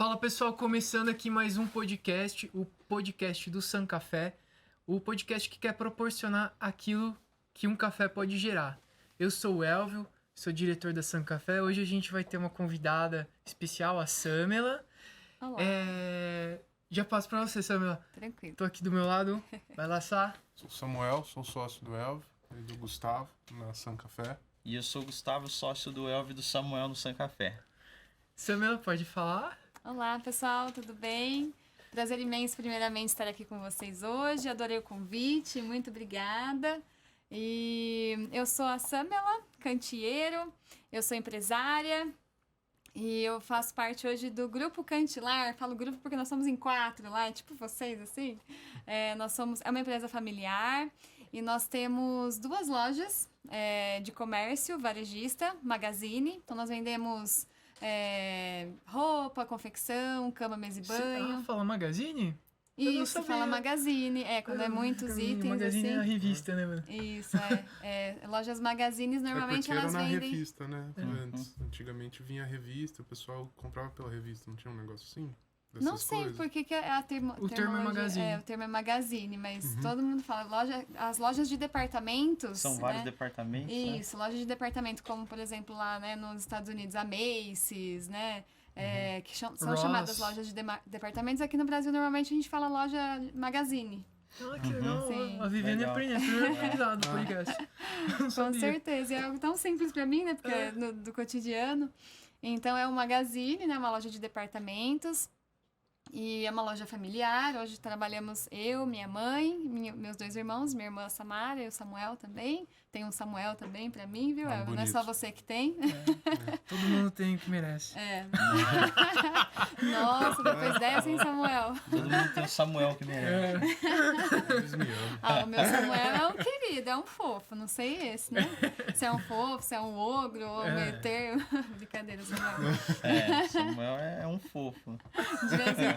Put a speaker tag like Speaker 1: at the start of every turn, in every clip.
Speaker 1: Fala pessoal, começando aqui mais um podcast, o podcast do Sun Café, o podcast que quer proporcionar aquilo que um café pode gerar. Eu sou o Elvio, sou diretor da Sun Café. Hoje a gente vai ter uma convidada especial, a Samela.
Speaker 2: Olá.
Speaker 1: Já passo pra você, Samela.
Speaker 2: Tranquilo.
Speaker 1: Tô aqui do meu lado, vai lá, Sá.
Speaker 3: Sou Samuel, sou sócio do Elvio e do Gustavo na Sun Café.
Speaker 4: E eu sou o Gustavo, sócio do Elvio e do Samuel no Sun Café.
Speaker 1: Samela, pode falar?
Speaker 2: Olá, pessoal, tudo bem? Prazer imenso, primeiramente, estar aqui com vocês hoje. Adorei o convite, muito obrigada. E eu sou a Samela Cantiero, eu sou empresária e eu faço parte hoje do Grupo Cantilar. Falo grupo porque nós somos em 4 lá, tipo vocês, assim. É uma empresa familiar e nós temos 2 lojas de comércio, varejista, Magazine. Então, nós vendemos roupa, confecção, cama, mesa e banho.
Speaker 1: Fala Magazine? Eu não
Speaker 2: Isso,
Speaker 1: sabia.
Speaker 2: fala Magazine. Quando é muitos itens,
Speaker 1: Magazine
Speaker 2: assim.
Speaker 1: é a revista, né, mano?
Speaker 2: Isso, lojas Magazines, normalmente
Speaker 3: porque
Speaker 2: elas
Speaker 3: era na
Speaker 2: vendem...
Speaker 3: revista, né? Antes. Antigamente vinha a revista, o pessoal comprava pela revista, não tinha um negócio assim? Dessas
Speaker 2: Não sei
Speaker 3: coisas?
Speaker 2: por que é a termo,
Speaker 1: O termo é Magazine.
Speaker 2: o termo é Magazine, mas todo mundo fala. As lojas de departamentos...
Speaker 4: São vários departamentos, né?
Speaker 2: Isso, lojas de departamento, como, por exemplo, lá, né, nos Estados Unidos, a Macy's, né? Que são
Speaker 1: Ross.
Speaker 2: chamadas lojas de departamentos. Aqui no Brasil, normalmente, a gente fala loja Magazine.
Speaker 1: Ah, que legal.
Speaker 2: Sim.
Speaker 1: A Viviane
Speaker 4: Legal.
Speaker 1: aprendeu, primeiro aprendizado do podcast. Não
Speaker 2: Com
Speaker 1: sabia.
Speaker 2: certeza. E é algo tão simples pra mim, né? Porque é do cotidiano. Então, é um Magazine, né? Uma loja de departamentos. E é uma loja familiar. Hoje trabalhamos eu, minha mãe, meus 2 irmãos, minha irmã Samara e o Samuel também. Tem um Samuel também pra mim, viu? Não é só você que tem.
Speaker 1: Todo mundo tem o que merece.
Speaker 2: Nossa, depois dessa, hein, Samuel?
Speaker 4: Todo mundo tem o Samuel que merece.
Speaker 3: Eles me amam.
Speaker 2: O meu Samuel é um querido, é um fofo. Não sei esse, né? Se é um fofo, se é um ogro, ou meio termo. Brincadeira, Samuel.
Speaker 4: Samuel é um fofo.
Speaker 2: De vez em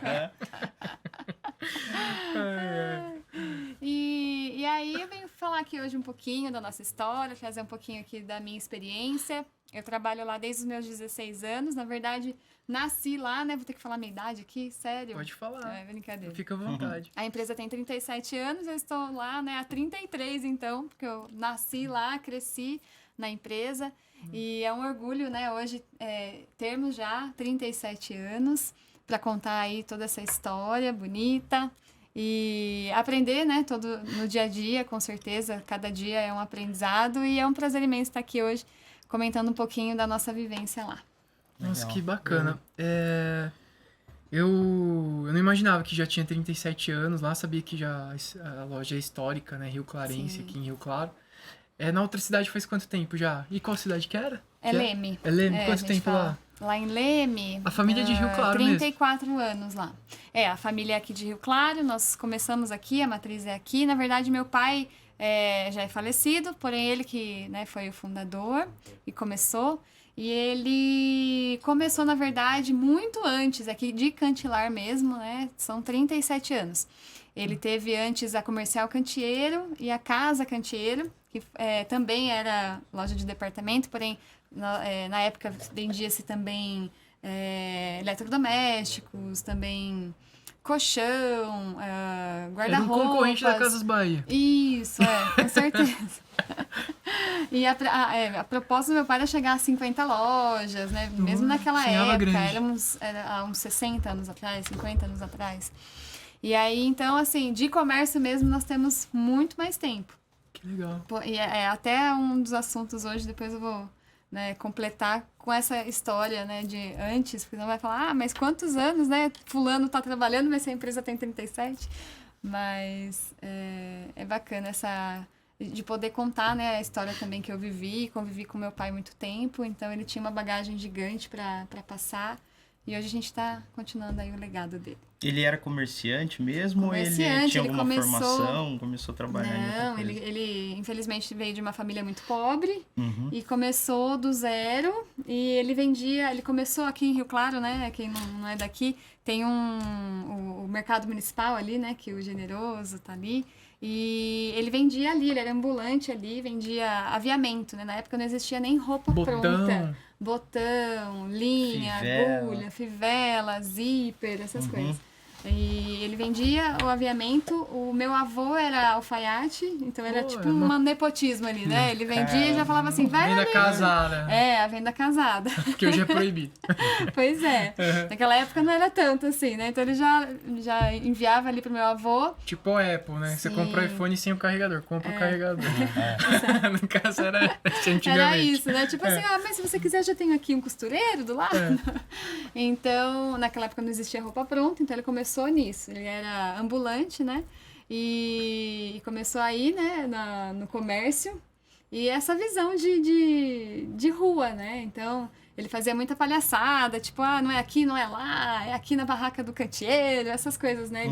Speaker 2: E aí eu venho falar aqui hoje um pouquinho da nossa história, trazer um pouquinho aqui da minha experiência. Eu trabalho lá desde os meus 16 anos. Na verdade, nasci lá, né? Vou ter que falar a minha idade aqui, sério?
Speaker 1: Pode falar.
Speaker 2: É brincadeira.
Speaker 1: Fica à vontade.
Speaker 2: A empresa tem 37 anos, eu estou lá, né, há 33, então, porque eu nasci lá, cresci na empresa. E é um orgulho, né, hoje termos já 37 anos para contar aí toda essa história bonita e aprender, né, no dia a dia, com certeza, cada dia é um aprendizado e é um prazer imenso estar aqui hoje comentando um pouquinho da nossa vivência lá.
Speaker 1: Nossa,
Speaker 4: Legal.
Speaker 1: que bacana. Eu não imaginava que já tinha 37 anos lá, sabia que já a loja é histórica, né, Rio Clarense,
Speaker 2: Sim.
Speaker 1: aqui em Rio Claro. Na outra cidade faz quanto tempo já? E qual cidade que era?
Speaker 2: Leme.
Speaker 1: É Leme,
Speaker 2: a
Speaker 1: quanto
Speaker 2: gente
Speaker 1: tempo
Speaker 2: fala.
Speaker 1: lá?
Speaker 2: Lá em Leme.
Speaker 1: A família de Rio Claro
Speaker 2: 34 anos lá. A família é aqui de Rio Claro, nós começamos aqui, a matriz é aqui. Na verdade, meu pai já é falecido, porém ele que, né, foi o fundador e começou. E ele começou, na verdade, muito antes, aqui de Cantilar mesmo, né? São 37 anos. Ele teve antes a Comercial Cantiero e a Casa Cantiero, que também era loja de departamento, porém, na época vendia-se também eletrodomésticos, também colchão, guarda-roupas.
Speaker 1: Era um concorrente da Casas Bahia.
Speaker 2: Isso, com certeza. E a proposta do meu pai era chegar a 50 lojas, né? Mesmo naquela
Speaker 1: sonhava
Speaker 2: época,
Speaker 1: grande.
Speaker 2: era há uns 60 anos atrás, 50 anos atrás. E aí, então, assim, de comércio mesmo, nós temos muito mais tempo.
Speaker 1: Que legal.
Speaker 2: E até um dos assuntos hoje, depois eu vou, né, completar com essa história, né, de antes, porque não vai falar, mas quantos anos, né, fulano tá trabalhando, mas se a empresa tem 37. Mas é bacana de poder contar, né, a história também que eu convivi com meu pai muito tempo, então ele tinha uma bagagem gigante para passar, e hoje a gente está continuando aí o legado dele.
Speaker 4: Ele era comerciante mesmo ou ele tinha alguma formação, começou a trabalhar em outra
Speaker 2: Não,
Speaker 4: coisa?
Speaker 2: ele infelizmente veio de uma família muito pobre
Speaker 4: Uhum.
Speaker 2: e começou do zero e ele começou aqui em Rio Claro, né, quem não é daqui, tem o mercado municipal ali, né, que o Generoso tá ali, e ele vendia ali, ele era ambulante ali, vendia aviamento, né, na época não existia nem roupa
Speaker 1: Botão.
Speaker 2: pronta. botão, linha,
Speaker 4: Fivela.
Speaker 2: agulha, fivela, zíper, essas coisas. E ele vendia o aviamento, o meu avô era alfaiate, então era
Speaker 1: Pô,
Speaker 2: tipo um nepotismo ali, né? Ele vendia e já
Speaker 4: Caramba.
Speaker 2: falava assim, vai
Speaker 1: Venda
Speaker 2: ali.
Speaker 1: casada.
Speaker 2: É, a venda casada.
Speaker 1: Que hoje é proibido.
Speaker 2: Pois é. Naquela época não era tanto assim, né? Então ele já enviava ali pro meu avô.
Speaker 1: Tipo o Apple, né? Você
Speaker 2: Sim.
Speaker 1: compra o iPhone sem o carregador. Compra o carregador. No caso era antigamente.
Speaker 2: Era isso, né? Tipo assim, mas se você quiser, já tenho aqui um costureiro do lado. Então, naquela época não existia roupa pronta, então ele começou nisso. Ele era ambulante, né? E começou aí, né, no comércio. E essa visão de rua, né? Então, ele fazia muita palhaçada, tipo, não é aqui, não é lá, é aqui na barraca do canteiro, essas coisas, né?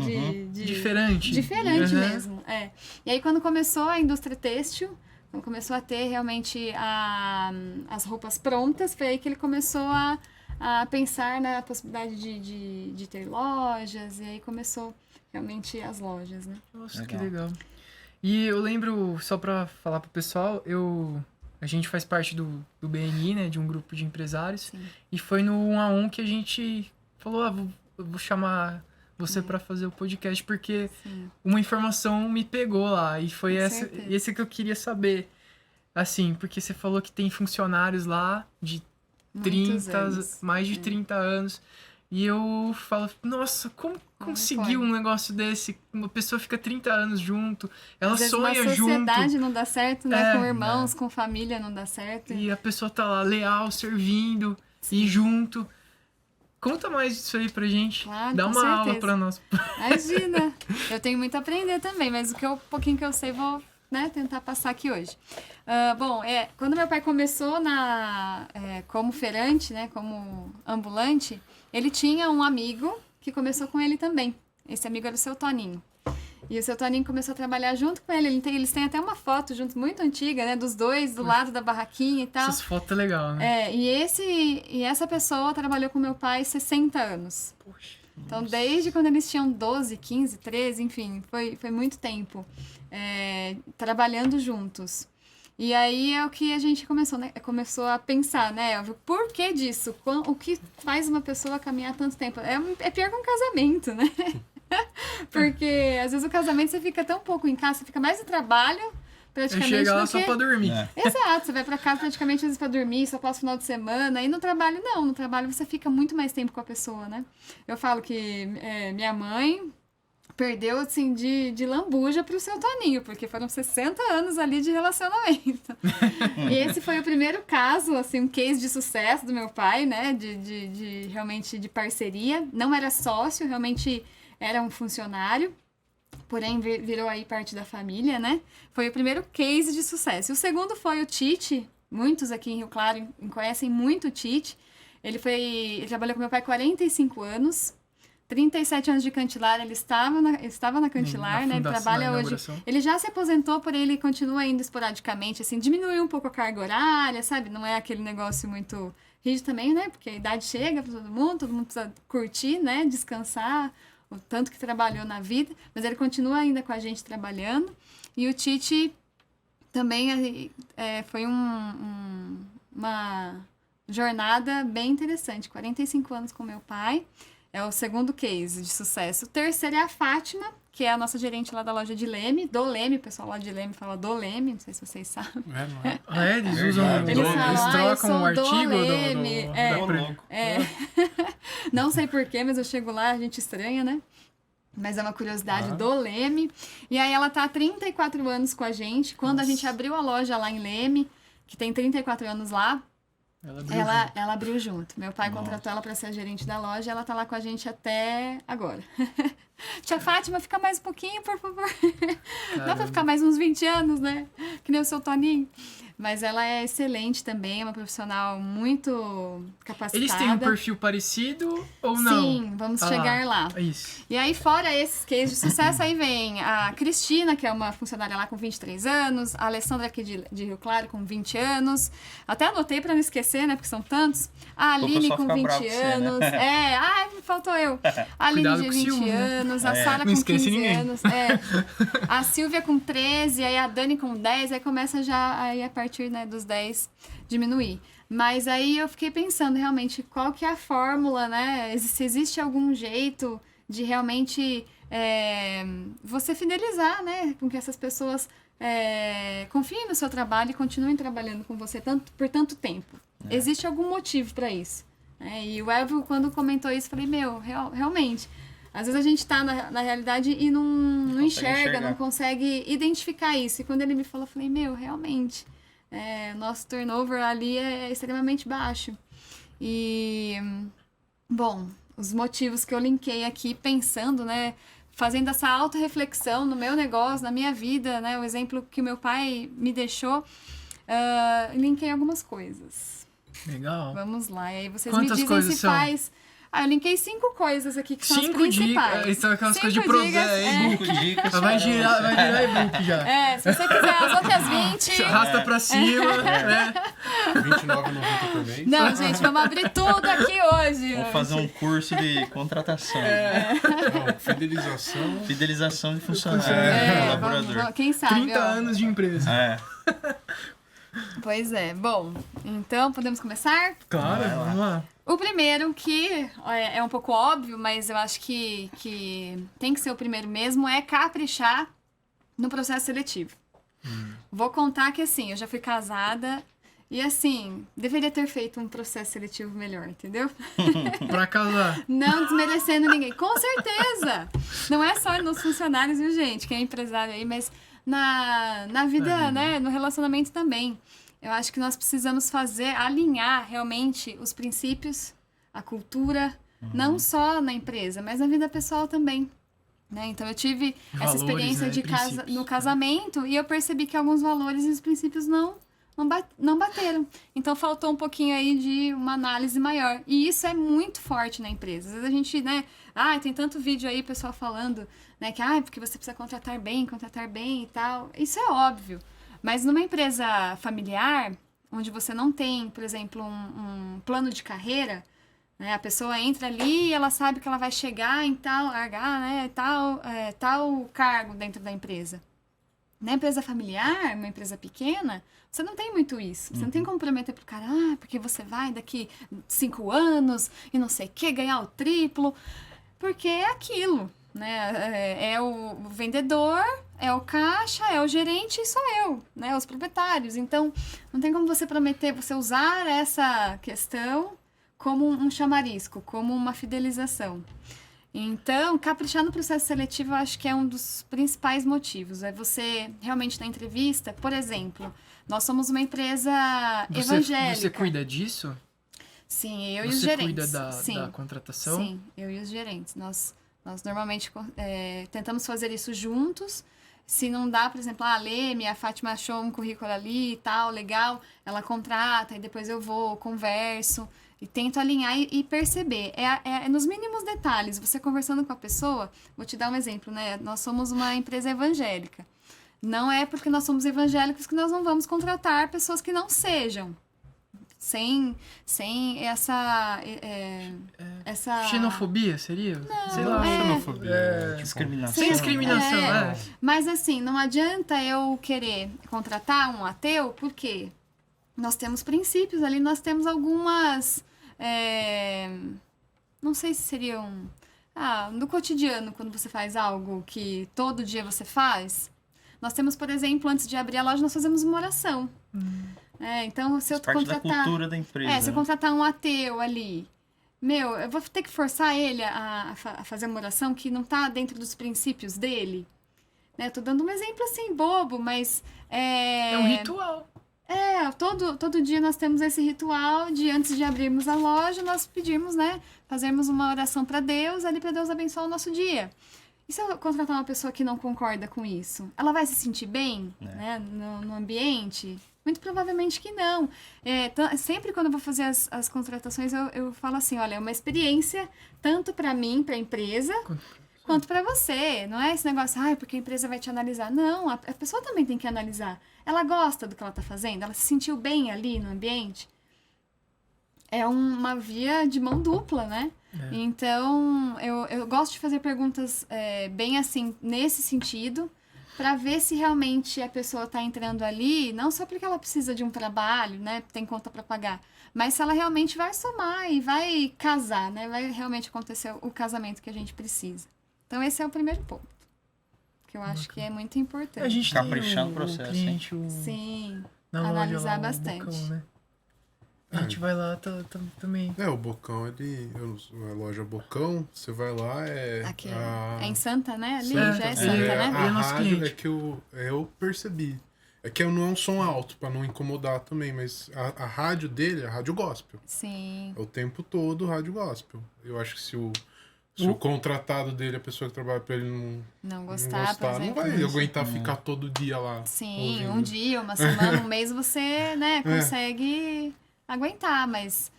Speaker 1: Diferente.
Speaker 2: Diferente mesmo, é. E aí, quando começou a indústria têxtil, quando começou a ter realmente as roupas prontas, foi aí que ele começou a pensar na possibilidade de ter lojas, e aí começou realmente as lojas, né?
Speaker 1: Nossa, que legal. E eu lembro, só pra falar pro pessoal, a gente faz parte do BNI, né, de um grupo de empresários,
Speaker 2: Sim.
Speaker 1: e foi no 1 a 1 que a gente falou, eu vou chamar você pra fazer o podcast, porque
Speaker 2: Sim.
Speaker 1: uma informação me pegou lá, e foi
Speaker 2: Com certeza.
Speaker 1: esse que eu queria saber, assim, porque você falou que tem funcionários lá de
Speaker 2: Muitos anos.
Speaker 1: mais de 30 anos. E eu falo, nossa, como conseguiu um negócio desse? Uma pessoa fica 30 anos junto, ela
Speaker 2: Às vezes
Speaker 1: sonha
Speaker 2: uma
Speaker 1: junto.
Speaker 2: sociedade não dá certo, né?
Speaker 1: É.
Speaker 2: Com irmãos, com família não dá certo.
Speaker 1: E a pessoa tá lá leal, servindo, e junto. Conta mais disso aí pra gente.
Speaker 2: Claro,
Speaker 1: Dá
Speaker 2: com
Speaker 1: uma aula
Speaker 2: certeza.
Speaker 1: pra nós.
Speaker 2: Imagina! Eu tenho muito a aprender também, mas o pouquinho que eu sei, vou, né, tentar passar aqui hoje. Bom, quando meu pai começou como feirante, né, como ambulante, ele tinha um amigo que começou com ele também. Esse amigo era o seu Toninho. E o seu Toninho começou a trabalhar junto com ele. Eles têm até uma foto junto, muito antiga, né, dos dois do lado da barraquinha e tal.
Speaker 1: Essas fotos é legal, né?
Speaker 2: E essa pessoa trabalhou com meu pai 60 anos.
Speaker 1: Poxa.
Speaker 2: Então, desde quando eles tinham 12, 15, 13, enfim, foi muito tempo trabalhando juntos. E aí é o que a gente começou a pensar, né, Elvio? Por que disso? O que faz uma pessoa caminhar tanto tempo? É pior que um casamento, né? Porque às vezes o casamento você fica tão pouco em casa, você fica mais no trabalho, praticamente,
Speaker 1: Chega lá
Speaker 2: do
Speaker 1: só
Speaker 2: que...
Speaker 1: pra dormir.
Speaker 2: Exato, você vai pra casa praticamente às vezes pra dormir, só passa o final de semana. E no trabalho, não. No trabalho você fica muito mais tempo com a pessoa, né? Eu falo que minha mãe perdeu, assim, de lambuja pro seu Toninho, porque foram 60 anos ali de relacionamento. E esse foi o primeiro caso, assim, um case de sucesso do meu pai, né? De realmente de parceria. Não era sócio, realmente era um funcionário. Porém, virou aí parte da família, né? Foi o primeiro case de sucesso. E o segundo foi o Tite. Muitos aqui em Rio Claro conhecem muito o Tite. Ele trabalhou com meu pai 45 anos. 37 anos de Cantilar, ele estava na Cantilar, né? Ele trabalha hoje. Ele já se aposentou, porém ele continua indo esporadicamente, assim, diminuiu um pouco a carga horária, sabe? Não é aquele negócio muito rígido também, né? Porque a idade chega para todo mundo precisa curtir, né? Descansar, o tanto que trabalhou na vida, mas ele continua ainda com a gente trabalhando. E o Tite também foi uma jornada bem interessante, 45 anos com meu pai. É o segundo case de sucesso. O terceiro é a Fátima, que é a nossa gerente lá da loja de Leme. Do Leme, o pessoal lá de Leme fala do Leme, não sei se vocês sabem.
Speaker 3: Não é?
Speaker 1: Ah, eles usam...
Speaker 2: Eles
Speaker 1: trocam o artigo
Speaker 2: do Leme.
Speaker 1: da
Speaker 2: Não sei porquê, mas eu chego lá, a gente estranha, né? Mas é uma curiosidade do Leme. E aí ela tá há 34 anos com a gente. Quando a gente abriu a loja lá em Leme, que tem 34 anos lá, ela abriu junto. Meu pai contratou ela para ser a gerente da loja e ela tá lá com a gente até agora. Tia Fátima, fica mais um pouquinho, por favor. Dá pra ficar mais uns 20 anos, né? Que nem o seu Toninho. Mas ela é excelente também, é uma profissional muito capacitada.
Speaker 1: Eles têm um perfil parecido ou não?
Speaker 2: Sim, vamos chegar lá.
Speaker 1: Isso.
Speaker 2: E aí, fora esses cases de sucesso, aí vem a Cristina, que é uma funcionária lá com 23 anos, a Alessandra aqui de Rio Claro com 20 anos. Até anotei pra não esquecer, né, porque são tantos. A Aline com 20 anos.
Speaker 4: Você, né?
Speaker 2: Ai, faltou eu. A Aline de 20 anos, a Sara com 15 anos. A Silvia com 13, aí a Dani com 10, aí começa já aí a partir, né, dos 10 diminuir. Mas aí eu fiquei pensando realmente qual que é a fórmula, né? Se existe algum jeito de realmente você fidelizar, né? Com que essas pessoas confiem no seu trabalho e continuem trabalhando com você por tanto tempo. Existe algum motivo para isso. E o Elvio, quando comentou isso, eu falei, realmente... Às vezes a gente tá na realidade e não enxerga, não consegue identificar isso. E quando ele me falou, eu falei, realmente, nosso turnover ali é extremamente baixo. E, bom, os motivos que eu linkei aqui pensando, né, fazendo essa autorreflexão no meu negócio, na minha vida, né, o exemplo que o meu pai me deixou, linkei algumas coisas.
Speaker 1: Legal.
Speaker 2: Vamos lá, e aí vocês
Speaker 1: Quantas
Speaker 2: me dizem
Speaker 1: coisas
Speaker 2: se
Speaker 1: são?
Speaker 2: faz... eu linkei 5 coisas aqui que são as
Speaker 1: 5
Speaker 2: principais.
Speaker 1: dicas. São aquelas
Speaker 2: 5
Speaker 1: coisas de
Speaker 2: dicas,
Speaker 1: processo.
Speaker 4: 5 dicas.
Speaker 1: Vai virar e-book já.
Speaker 2: se você quiser as outras 20...
Speaker 1: Arrasta pra cima, né?
Speaker 3: R$29,90 por mês.
Speaker 2: Não, gente, vamos abrir tudo aqui hoje.
Speaker 4: Vamos fazer um curso de contratação.
Speaker 3: Não, fidelização.
Speaker 4: Fidelização de funcionário, colaborador.
Speaker 2: Quem sabe,
Speaker 1: 30 anos de empresa.
Speaker 2: Pois é. Bom, então podemos começar?
Speaker 1: Claro, vamos lá.
Speaker 2: O primeiro, que é um pouco óbvio, mas eu acho que tem que ser o primeiro mesmo, é caprichar no processo seletivo. Vou contar que, assim, eu já fui casada e, assim, deveria ter feito um processo seletivo melhor, entendeu?
Speaker 1: Pra casar.
Speaker 2: Não desmerecendo ninguém. Com certeza! Não é só nos funcionários, viu, gente? Quem é empresário aí, mas na vida, né? No relacionamento também. Eu acho que nós precisamos alinhar realmente os princípios, a cultura, não só na empresa, mas na vida pessoal também. Né? Então, eu tive essa experiência no casamento e eu percebi que alguns valores e os princípios não bateram. Então, faltou um pouquinho aí de uma análise maior. E isso é muito forte na empresa. Às vezes a gente, né... tem tanto vídeo aí, pessoal falando, né? Que, porque você precisa contratar bem e tal. Isso é óbvio. Mas numa empresa familiar, onde você não tem, por exemplo, um plano de carreira, né? A pessoa entra ali e ela sabe que ela vai chegar em tal cargo dentro da empresa. Na empresa familiar, uma empresa pequena, você não tem muito isso. Você não tem como prometer pro cara, porque você vai daqui 5 anos e não sei o que, ganhar o triplo. Porque é aquilo, né? É o vendedor, é o caixa, é o gerente e sou eu, né? Os proprietários. Então, não tem como você prometer, você usar essa questão como um chamarisco, como uma fidelização. Então, caprichar no processo seletivo eu acho que é um dos principais motivos. É você realmente na entrevista, por exemplo, nós somos uma empresa evangélica.
Speaker 1: Você cuida disso?
Speaker 2: Sim, eu e os gerentes.
Speaker 1: Você cuida da contratação?
Speaker 2: Sim, eu e os gerentes. Nós normalmente tentamos fazer isso juntos. Se não dá, por exemplo, a Leme, a Fátima achou um currículo ali e tal, legal, ela contrata e depois eu vou, converso e tento alinhar e perceber. É nos mínimos detalhes, você conversando com a pessoa, vou te dar um exemplo, né? Nós somos uma empresa evangélica. Não é porque nós somos evangélicos que nós não vamos contratar pessoas que não sejam. Sem essa
Speaker 1: xenofobia seria?
Speaker 2: Não,
Speaker 1: sei lá.
Speaker 3: Xenofobia.
Speaker 4: Discriminação.
Speaker 1: Sem discriminação,
Speaker 2: Mas assim, não adianta eu querer contratar um ateu, porque nós temos princípios ali, nós temos algumas... não sei se seriam... no cotidiano, quando você faz algo que todo dia você faz, nós temos, por exemplo, antes de abrir a loja, nós fazemos uma oração. Então, se eu contratar...
Speaker 4: parte da cultura da empresa.
Speaker 2: Se eu contratar um ateu ali, eu vou ter que forçar ele a fazer uma oração que não está dentro dos princípios dele. Né? Tô dando um exemplo assim, bobo, mas...
Speaker 1: É um ritual.
Speaker 2: Todo dia nós temos esse ritual de antes de abrirmos a loja, nós pedimos, né? Fazermos uma oração para Deus, ali para Deus abençoar o nosso dia. E se eu contratar uma pessoa que não concorda com isso? Ela vai se sentir bem, né, no ambiente? Muito provavelmente que não. Sempre quando eu vou fazer as contratações, eu falo assim, olha, é uma experiência tanto para mim, para a empresa, quanto para você. Não é esse negócio, porque a empresa vai te analisar. Não, a pessoa também tem que analisar. Ela gosta do que ela está fazendo? Ela se sentiu bem ali no ambiente? É uma via de mão dupla, né? Então, eu gosto de fazer perguntas bem assim, nesse sentido, para ver se realmente a pessoa está entrando ali, não só porque ela precisa de um trabalho, né, tem conta para pagar, mas se ela realmente vai somar e vai casar, né, vai realmente acontecer o casamento que a gente precisa. Então esse é o primeiro ponto, que eu acho que é muito importante.
Speaker 1: A gente
Speaker 4: Caprichar no
Speaker 1: tem
Speaker 4: processo,
Speaker 1: o cliente,
Speaker 2: Sim,
Speaker 1: na loja
Speaker 2: analisar
Speaker 1: lá, o
Speaker 2: bastante.
Speaker 1: Bocão, né? A gente vai lá também.
Speaker 3: O Bocão, a loja Bocão, você vai lá,
Speaker 2: Aqui é em Santa, né? Ali
Speaker 1: Santa,
Speaker 2: já é
Speaker 1: é.
Speaker 2: Santa, né?
Speaker 1: Ele é
Speaker 3: A
Speaker 1: nosso
Speaker 3: rádio
Speaker 1: cliente.
Speaker 3: é que eu percebi. É que não é um som alto, pra não incomodar também, mas a rádio dele é a rádio gospel.
Speaker 2: Sim.
Speaker 3: É o tempo todo rádio gospel. Eu acho que se o contratado dele, a pessoa que trabalha pra ele,
Speaker 2: Não
Speaker 3: não
Speaker 2: gostar, por exemplo.
Speaker 3: não vai aguentar ficar todo dia lá.
Speaker 2: Sim,
Speaker 3: ouvindo.
Speaker 2: um dia, uma semana, um mês você, né, consegue aguentar, mas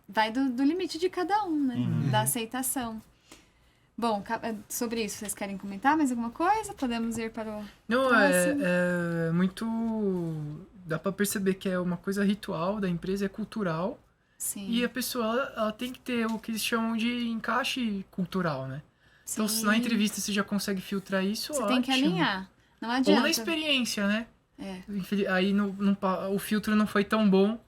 Speaker 2: vai do limite de cada um, né? Da aceitação. Bom, sobre isso, vocês querem comentar mais alguma coisa? Podemos ir para o
Speaker 1: Não,
Speaker 2: próximo?
Speaker 1: é muito... Dá pra perceber que é uma coisa ritual da empresa, é cultural.
Speaker 2: Sim.
Speaker 1: E a pessoa, ela tem que ter o que eles chamam de encaixe cultural, né? Então, se na entrevista você já consegue filtrar isso,
Speaker 2: você
Speaker 1: ótimo.
Speaker 2: tem que alinhar. Não adianta.
Speaker 1: Ou na experiência, né?
Speaker 2: É.
Speaker 1: Aí o filtro não foi tão bom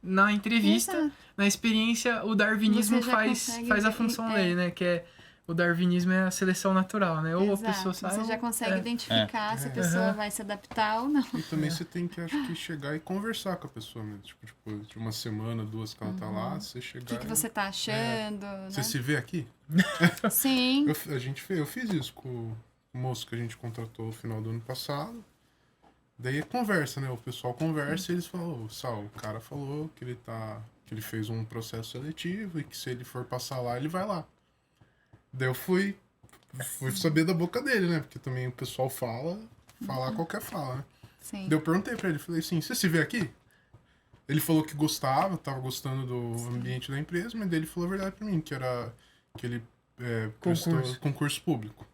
Speaker 1: na entrevista.
Speaker 2: Exato.
Speaker 1: Na experiência, o darwinismo
Speaker 2: Você já
Speaker 1: faz
Speaker 2: consegue
Speaker 1: a
Speaker 2: ver-
Speaker 1: função dele, né? Que é o darwinismo é a seleção natural, né? Ou
Speaker 2: Exato.
Speaker 1: a pessoa sai.
Speaker 2: Você já consegue identificar se a pessoa
Speaker 1: Aham.
Speaker 2: vai se adaptar ou não.
Speaker 3: E também você tem que, acho que, chegar e conversar com a pessoa mesmo. Tipo, depois de uma semana, 2 que ela tá lá, você chegar.
Speaker 2: O que você tá achando,
Speaker 3: Você
Speaker 2: né?
Speaker 3: se vê aqui?
Speaker 2: Sim.
Speaker 3: Eu fiz isso com o moço que a gente contratou no final do ano passado. Daí é conversa, né? O pessoal conversa e eles falam, Sal, o cara falou que ele fez um processo seletivo e que se ele for passar lá, ele vai lá. Daí eu fui saber da boca dele, né? Porque também o pessoal falar qualquer fala, né?
Speaker 2: Sim.
Speaker 3: Daí eu perguntei pra ele, falei assim, você se vê aqui? Ele falou que gostava, tava gostando do ambiente da empresa, mas daí ele falou a verdade pra mim, que ele prestou concurso público.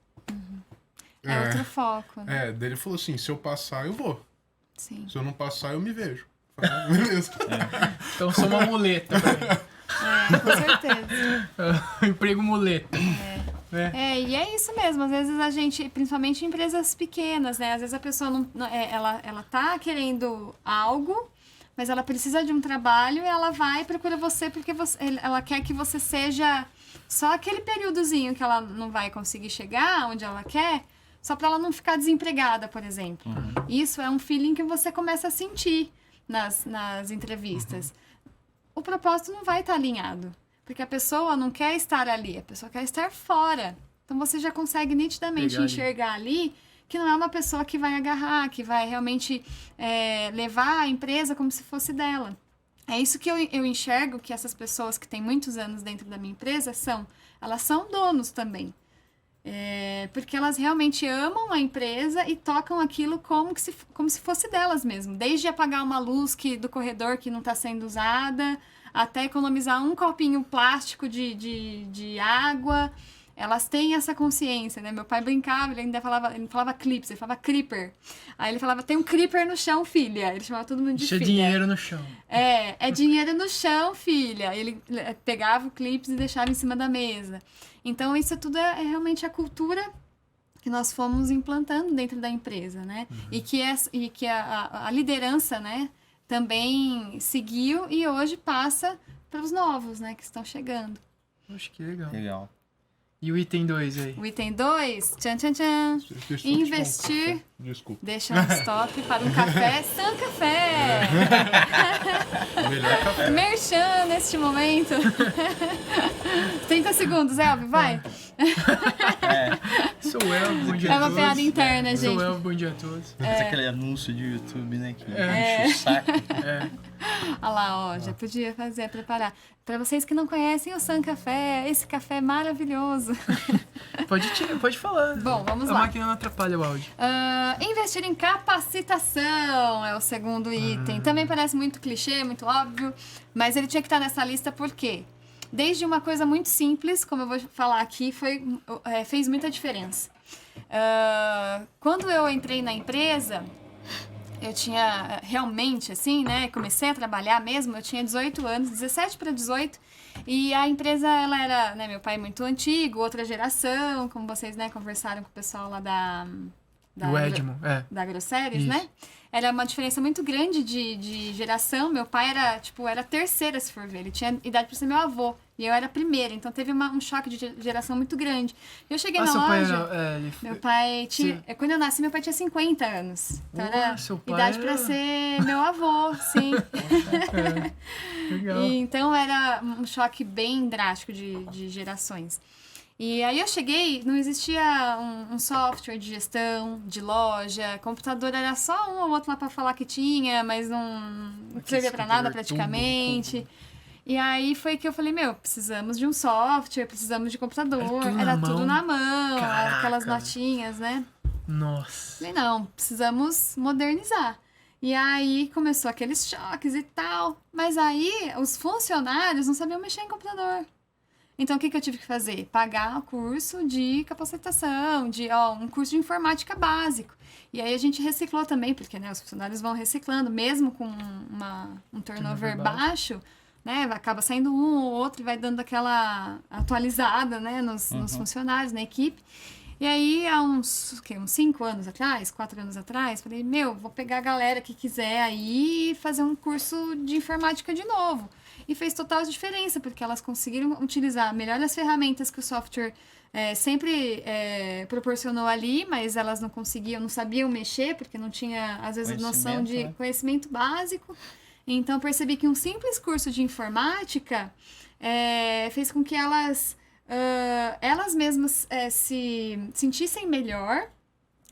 Speaker 2: É outro foco, né?
Speaker 3: Daí ele falou assim, se eu passar, eu vou.
Speaker 2: Sim.
Speaker 3: Se eu não passar, eu me vejo. Eu falei, beleza.
Speaker 1: Então, sou uma muleta pra mim.
Speaker 2: Com certeza.
Speaker 1: Emprego muleta.
Speaker 2: E é isso mesmo. Às vezes a gente, principalmente em empresas pequenas, né? Às vezes a pessoa ela tá querendo algo, mas ela precisa de um trabalho e ela vai e procura você porque ela quer que você seja só aquele períodozinho que ela não vai conseguir chegar onde ela quer, só para ela não ficar desempregada, por exemplo. Isso é um feeling que você começa a sentir nas entrevistas. O propósito não vai estar alinhado. Porque a pessoa não quer estar ali, a pessoa quer estar fora. Então você já consegue nitidamente enxergar ali que não é uma pessoa que vai agarrar, que vai realmente levar a empresa como se fosse dela. É isso que eu enxergo que essas pessoas que têm muitos anos dentro da minha empresa elas são donos também. Porque elas realmente amam a empresa e tocam aquilo como se fosse delas mesmo. Desde apagar uma luz do corredor que não está sendo usada, até economizar um copinho plástico de água. Elas têm essa consciência, né? Meu pai brincava, ele ainda falava clips, ele falava creeper. Aí ele falava, tem um creeper no chão, filha. Ele chamava todo mundo de
Speaker 1: Deixa
Speaker 2: filha.
Speaker 1: dinheiro no chão.
Speaker 2: É dinheiro no chão, filha. Ele pegava o clips e deixava em cima da mesa. Então, isso tudo é realmente a cultura que nós fomos implantando dentro da empresa, né? E que a liderança, né, também seguiu e hoje passa para os novos, né, que estão chegando.
Speaker 1: Acho que legal.
Speaker 4: Legal.
Speaker 1: E o item 2 aí?
Speaker 2: O item 2, tchan, tchan, tchan.
Speaker 3: Deixa eu tomar um
Speaker 2: Investir.
Speaker 3: café. Desculpa.
Speaker 2: Deixa um stop para um café, San Café.
Speaker 3: Melhor café.
Speaker 2: Merchan neste momento. 30 segundos, Elvio, vai.
Speaker 1: Sou o Elvio, bom dia
Speaker 2: É
Speaker 1: a
Speaker 2: uma
Speaker 1: todos.
Speaker 2: piada interna, gente.
Speaker 1: Sou o Elvio, bom dia a todos.
Speaker 4: Faz aquele anúncio de YouTube, né? Que enche o saco.
Speaker 2: Olha lá, ó, já podia preparar. Para vocês que não conhecem o San Café, esse café é maravilhoso.
Speaker 1: Pode falar.
Speaker 2: Bom, vamos
Speaker 1: A
Speaker 2: lá.
Speaker 1: máquina não atrapalha o áudio.
Speaker 2: Investir em capacitação é o segundo item. Também parece muito clichê, muito óbvio, mas ele tinha que estar nessa lista por quê? Desde uma coisa muito simples, como eu vou falar aqui, fez muita diferença. Quando eu entrei na empresa, eu tinha realmente, assim, né, comecei a trabalhar mesmo, eu tinha 18 anos, 17 para 18, E a empresa, ela era, né, meu pai muito antigo, outra geração, como vocês, né, conversaram com o pessoal lá
Speaker 1: O Edmo,
Speaker 2: da Grosseries,
Speaker 1: Isso.
Speaker 2: né? Era uma diferença muito grande de geração. Meu pai era, tipo, era terceira, se for ver. Ele tinha idade pra ser meu avô. E eu era a primeira. Então teve um choque de geração muito grande. Eu cheguei na
Speaker 1: seu
Speaker 2: loja...
Speaker 1: pai era,
Speaker 2: Meu pai tinha... Quando eu nasci, meu pai tinha 50 anos. Então era
Speaker 1: seu pai
Speaker 2: idade
Speaker 1: era...
Speaker 2: pra ser meu avô, sim.
Speaker 1: Legal.
Speaker 2: E, então era um choque bem drástico de gerações. E aí eu cheguei, não existia um software de gestão, de loja, computador era só um ou outro lá pra falar que tinha, mas não servia pra nada praticamente. E aí foi que eu falei, precisamos de um software, precisamos de computador, era tudo na mão,
Speaker 1: Caraca.
Speaker 2: aquelas notinhas, né?
Speaker 1: Nossa.
Speaker 2: Falei, não, precisamos modernizar. E aí começou aqueles choques e tal, mas aí os funcionários não sabiam mexer em computador. Então, o que eu tive que fazer? Pagar o curso de capacitação, um curso de informática básico. E aí a gente reciclou também, porque né, os funcionários vão reciclando, mesmo com um turnover baixo, né? Acaba saindo um ou outro e vai dando aquela atualizada, né, nos funcionários, na equipe. E aí, há uns 5 anos atrás, 4 anos atrás, falei, vou pegar a galera que quiser aí e fazer um curso de informática de novo. E fez total diferença, porque elas conseguiram utilizar melhor as ferramentas que o software sempre proporcionou ali, mas elas não conseguiam, não sabiam mexer, porque não tinha, às vezes, noção de conhecimento básico. Então, percebi que um simples curso de informática fez com que elas mesmas se sentissem melhor.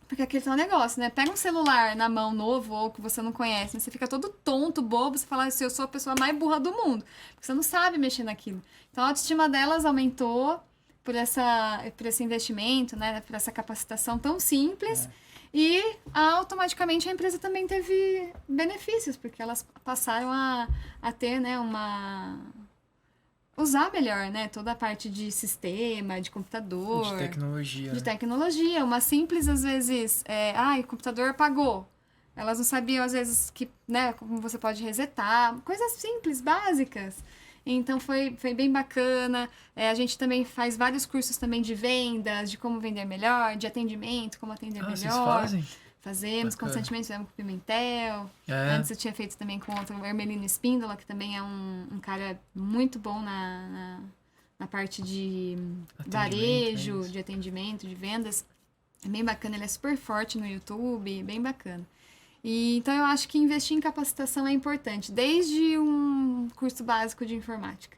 Speaker 2: Porque aquele tal negócio, né? Pega um celular na mão novo ou que você não conhece, né? Você fica todo tonto, bobo, você fala assim, eu sou a pessoa mais burra do mundo. Porque você não sabe mexer naquilo. Então a autoestima delas aumentou por esse investimento, né? Por essa capacitação tão simples. E automaticamente a empresa também teve benefícios, porque elas passaram a ter, né, usar melhor, né? Toda a parte de sistema, de computador.
Speaker 1: De tecnologia.
Speaker 2: De tecnologia. Uma simples, às vezes, o computador apagou. Elas não sabiam, às vezes, né, como você pode resetar. Coisas simples, básicas. Então, foi bem bacana. A gente também faz vários cursos também de vendas, de como vender melhor, de atendimento, como atender melhor.
Speaker 1: Vocês fazem?
Speaker 2: Fazemos, constantemente fizemos com o Pimentel. Antes eu tinha feito também com o Hermelino Espíndola, que também é um cara muito bom na parte de varejo, de atendimento, de vendas. É bem bacana, ele é super forte no YouTube, bem bacana. E, então eu acho que investir em capacitação é importante, desde um curso básico de informática.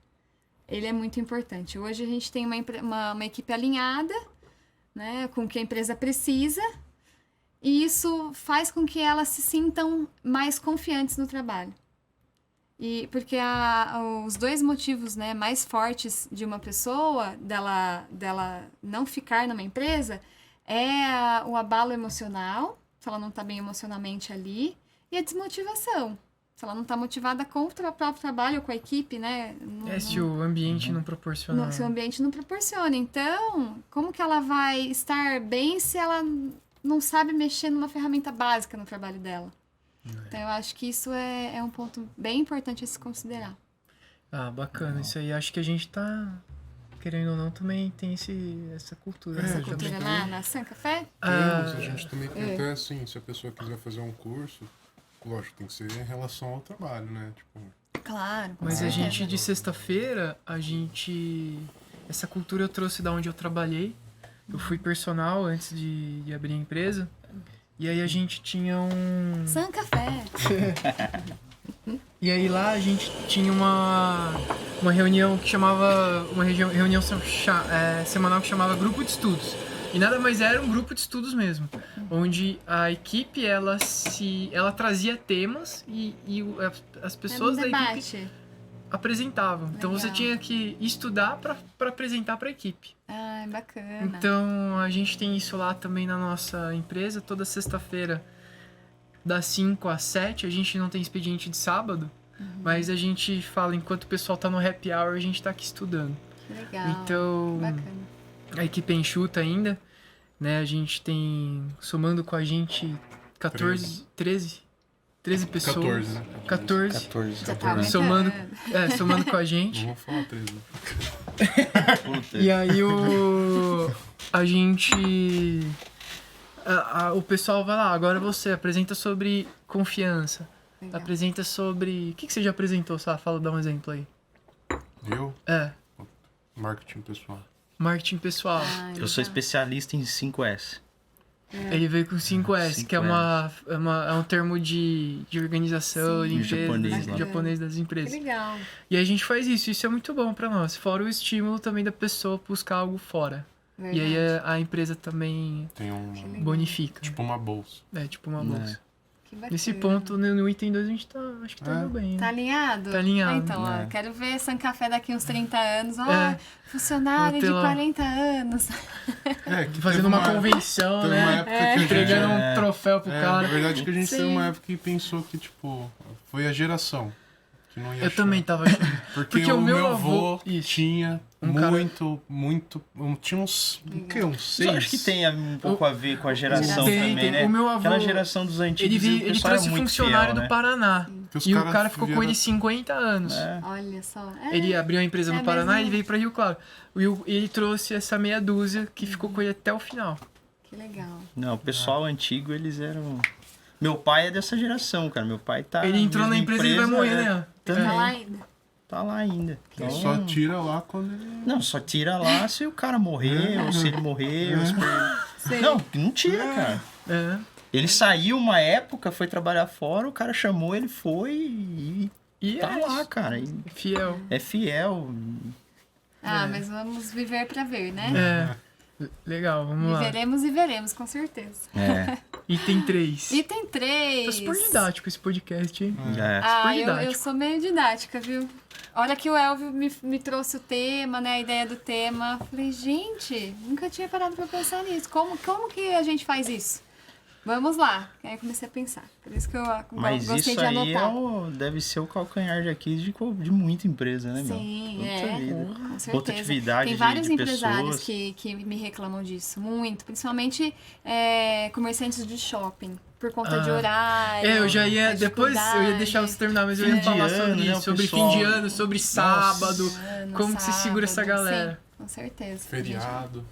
Speaker 2: Ele é muito importante. Hoje a gente tem uma equipe alinhada, né, com o que a empresa precisa. E isso faz com que elas se sintam mais confiantes no trabalho. E porque os dois motivos, né, mais fortes de uma pessoa, dela não ficar numa empresa, é o abalo emocional, se ela não está bem emocionalmente ali, e a desmotivação. Se ela não está motivada com o próprio trabalho, com a equipe, né?
Speaker 1: Se o ambiente não proporciona.
Speaker 2: Se o ambiente não proporciona. Então, como que ela vai estar bem se ela não sabe mexer numa ferramenta básica no trabalho dela? Então, eu acho que isso é um ponto bem importante a se considerar.
Speaker 1: Bacana. Isso aí, acho que a gente tá, querendo ou não, também tem essa cultura.
Speaker 2: Essa cultura lá na Sun Café?
Speaker 3: Temos, a gente também tem até assim, se a pessoa quiser fazer um curso, lógico, tem que ser em relação ao trabalho, né? Tipo,
Speaker 2: claro.
Speaker 1: Mas a gente, de sexta-feira, essa cultura eu trouxe da onde eu trabalhei. Eu fui personal antes de abrir a empresa. E aí a gente tinha
Speaker 2: Sun Café.
Speaker 1: E aí lá a gente tinha uma reunião que chamava... Uma reunião semanal que chamava Grupo de Estudos. E nada mais era um grupo de estudos mesmo. Onde a equipe, ela trazia temas e as pessoas da equipe apresentavam. Então você tinha que estudar para apresentar para a equipe.
Speaker 2: Bacana.
Speaker 1: Então a gente tem isso lá também na nossa empresa. Toda sexta-feira, das 5 às 7, a gente não tem expediente de sábado. Mas a gente fala, enquanto o pessoal tá no happy hour, a gente tá aqui estudando.
Speaker 2: Legal.
Speaker 1: Então,
Speaker 2: bacana.
Speaker 1: A equipe é enxuta ainda, né? A gente tem, somando com a gente, 13 13 pessoas.
Speaker 3: 14, né?
Speaker 1: 14.
Speaker 4: 14.
Speaker 2: Já tá
Speaker 1: Somando,
Speaker 2: aumentando.
Speaker 1: somando com a gente.
Speaker 3: Não vou falar 13.
Speaker 4: Puta.
Speaker 1: E aí a gente... o pessoal vai lá, agora você apresenta sobre confiança.
Speaker 2: Legal.
Speaker 1: Apresenta sobre... O que você já apresentou, Sá? Fala, dá um exemplo aí.
Speaker 3: Eu? Marketing pessoal.
Speaker 1: Marketing pessoal.
Speaker 4: Eu sou especialista em 5S.
Speaker 1: Ele veio com 5S, que é um termo de organização,
Speaker 2: Sim.
Speaker 1: de empresa,
Speaker 4: Japonês lá.
Speaker 1: japonês das
Speaker 2: Que
Speaker 1: empresas.
Speaker 2: legal.
Speaker 1: E a gente faz isso é muito bom pra nós. Fora o estímulo também da pessoa buscar algo fora.
Speaker 2: Verdade.
Speaker 1: E aí a empresa também
Speaker 3: Tem
Speaker 2: legal.
Speaker 1: bonifica.
Speaker 3: tipo uma bolsa.
Speaker 1: É, tipo uma bolsa.
Speaker 2: Que bacana.
Speaker 1: Nesse ponto, no item 2, a gente acho que tá indo bem.
Speaker 2: Tá
Speaker 1: Né?
Speaker 2: alinhado?
Speaker 1: Tá alinhado.
Speaker 2: Ah, então, ó,
Speaker 4: É.
Speaker 2: quero ver San Café daqui uns 30 anos. Ó,
Speaker 1: É.
Speaker 2: funcionário
Speaker 1: Vou
Speaker 2: de
Speaker 1: ter lá.
Speaker 2: 40 anos.
Speaker 3: Que
Speaker 1: Fazendo
Speaker 3: teve
Speaker 1: uma convenção,
Speaker 3: teve uma
Speaker 1: né?
Speaker 3: época que a gente...
Speaker 1: Entregando um troféu pro
Speaker 3: na
Speaker 1: cara.
Speaker 3: verdade que a gente teve
Speaker 2: Sim.
Speaker 3: uma época que pensou que, tipo, foi a geração que não ia
Speaker 1: Eu
Speaker 3: achar.
Speaker 1: também tava achando.
Speaker 3: Porque
Speaker 1: o
Speaker 3: o
Speaker 1: meu
Speaker 3: meu
Speaker 1: avô-
Speaker 3: avô
Speaker 1: isso.
Speaker 3: tinha
Speaker 1: Um cara-
Speaker 3: muito... Tinha uns... O quê? Uns
Speaker 4: Eu
Speaker 3: 6?
Speaker 4: acho que tem um pouco a ver com a geração
Speaker 1: Tem,
Speaker 4: também,
Speaker 1: tem.
Speaker 4: né?
Speaker 1: O meu avô,
Speaker 4: Aquela geração dos antigos,
Speaker 1: ele
Speaker 4: o pessoal
Speaker 1: trouxe
Speaker 4: era muito
Speaker 1: funcionário
Speaker 4: fiel,
Speaker 1: do
Speaker 4: né?
Speaker 1: Paraná.
Speaker 3: Que os
Speaker 1: E o
Speaker 3: caras
Speaker 1: cara ficou com
Speaker 3: vieram-
Speaker 1: ele 50 anos.
Speaker 4: É.
Speaker 2: Olha só.
Speaker 1: Ele abriu a empresa
Speaker 2: É
Speaker 1: no Paraná
Speaker 2: mesmo.
Speaker 1: e veio pra Rio Claro. E ele trouxe essa meia dúzia que ficou com ele até o final.
Speaker 2: Que legal.
Speaker 4: Não, o pessoal antigo, eles eram... Meu pai é dessa geração, cara. Meu pai tá...
Speaker 1: Ele entrou na
Speaker 4: mesma
Speaker 1: empresa e vai morrer,
Speaker 4: é,
Speaker 1: né?
Speaker 4: Também.
Speaker 2: Tá lá ainda.
Speaker 4: Tá lá ainda.
Speaker 3: Ele
Speaker 4: Então,
Speaker 3: só tira lá quando ele...
Speaker 4: Não, só tira lá se o cara morrer, ou se ele morrer, ou se...
Speaker 2: Sei.
Speaker 4: Não tira, cara.
Speaker 1: É.
Speaker 4: Ele saiu uma época, foi trabalhar fora, o cara chamou, ele foi e
Speaker 1: E
Speaker 4: tá
Speaker 1: é
Speaker 4: lá,
Speaker 1: isso.
Speaker 4: cara. E
Speaker 1: Fiel.
Speaker 4: é fiel.
Speaker 2: Mas vamos viver pra ver, né?
Speaker 1: É. Legal, vamos lá.
Speaker 2: Viveremos e veremos, com certeza.
Speaker 4: É.
Speaker 1: Item 3.
Speaker 2: Item
Speaker 1: Tá
Speaker 2: 3.
Speaker 1: super didático esse podcast, hein?
Speaker 4: É.
Speaker 2: Ah,
Speaker 1: Super
Speaker 2: eu
Speaker 1: didático.
Speaker 2: sou meio didática, viu? Olha que o Elvio me trouxe o tema, né? A ideia do tema. Falei, gente, nunca tinha parado pra pensar nisso. Como que a gente faz isso? Vamos lá. Aí eu comecei a pensar. Por isso que eu
Speaker 4: Mas
Speaker 2: gostei
Speaker 4: isso
Speaker 2: de
Speaker 4: aí
Speaker 2: anotar.
Speaker 4: deve ser o calcanhar de Aquiles de muita empresa, né, meu?
Speaker 2: Sim,
Speaker 4: Puta vida.
Speaker 2: com certeza.
Speaker 4: Rotatividade
Speaker 2: Tem vários
Speaker 4: de
Speaker 2: empresários
Speaker 4: pessoas.
Speaker 2: que me reclamam disso, muito. Principalmente comerciantes de shopping, por conta de horário.
Speaker 1: Eu já ia.
Speaker 2: a
Speaker 1: Depois eu ia deixar você
Speaker 2: dificuldade.
Speaker 1: terminar, mas eu
Speaker 4: Fim
Speaker 1: ia
Speaker 4: de
Speaker 1: falar
Speaker 4: ano,
Speaker 1: sobre
Speaker 4: né,
Speaker 1: isso.
Speaker 4: o
Speaker 1: Sobre
Speaker 4: pessoal-
Speaker 1: fim de ano, sobre sábado.
Speaker 2: No
Speaker 1: Como que se segura essa
Speaker 2: sábado,
Speaker 1: galera?
Speaker 2: Sim, com certeza.
Speaker 3: Feriado.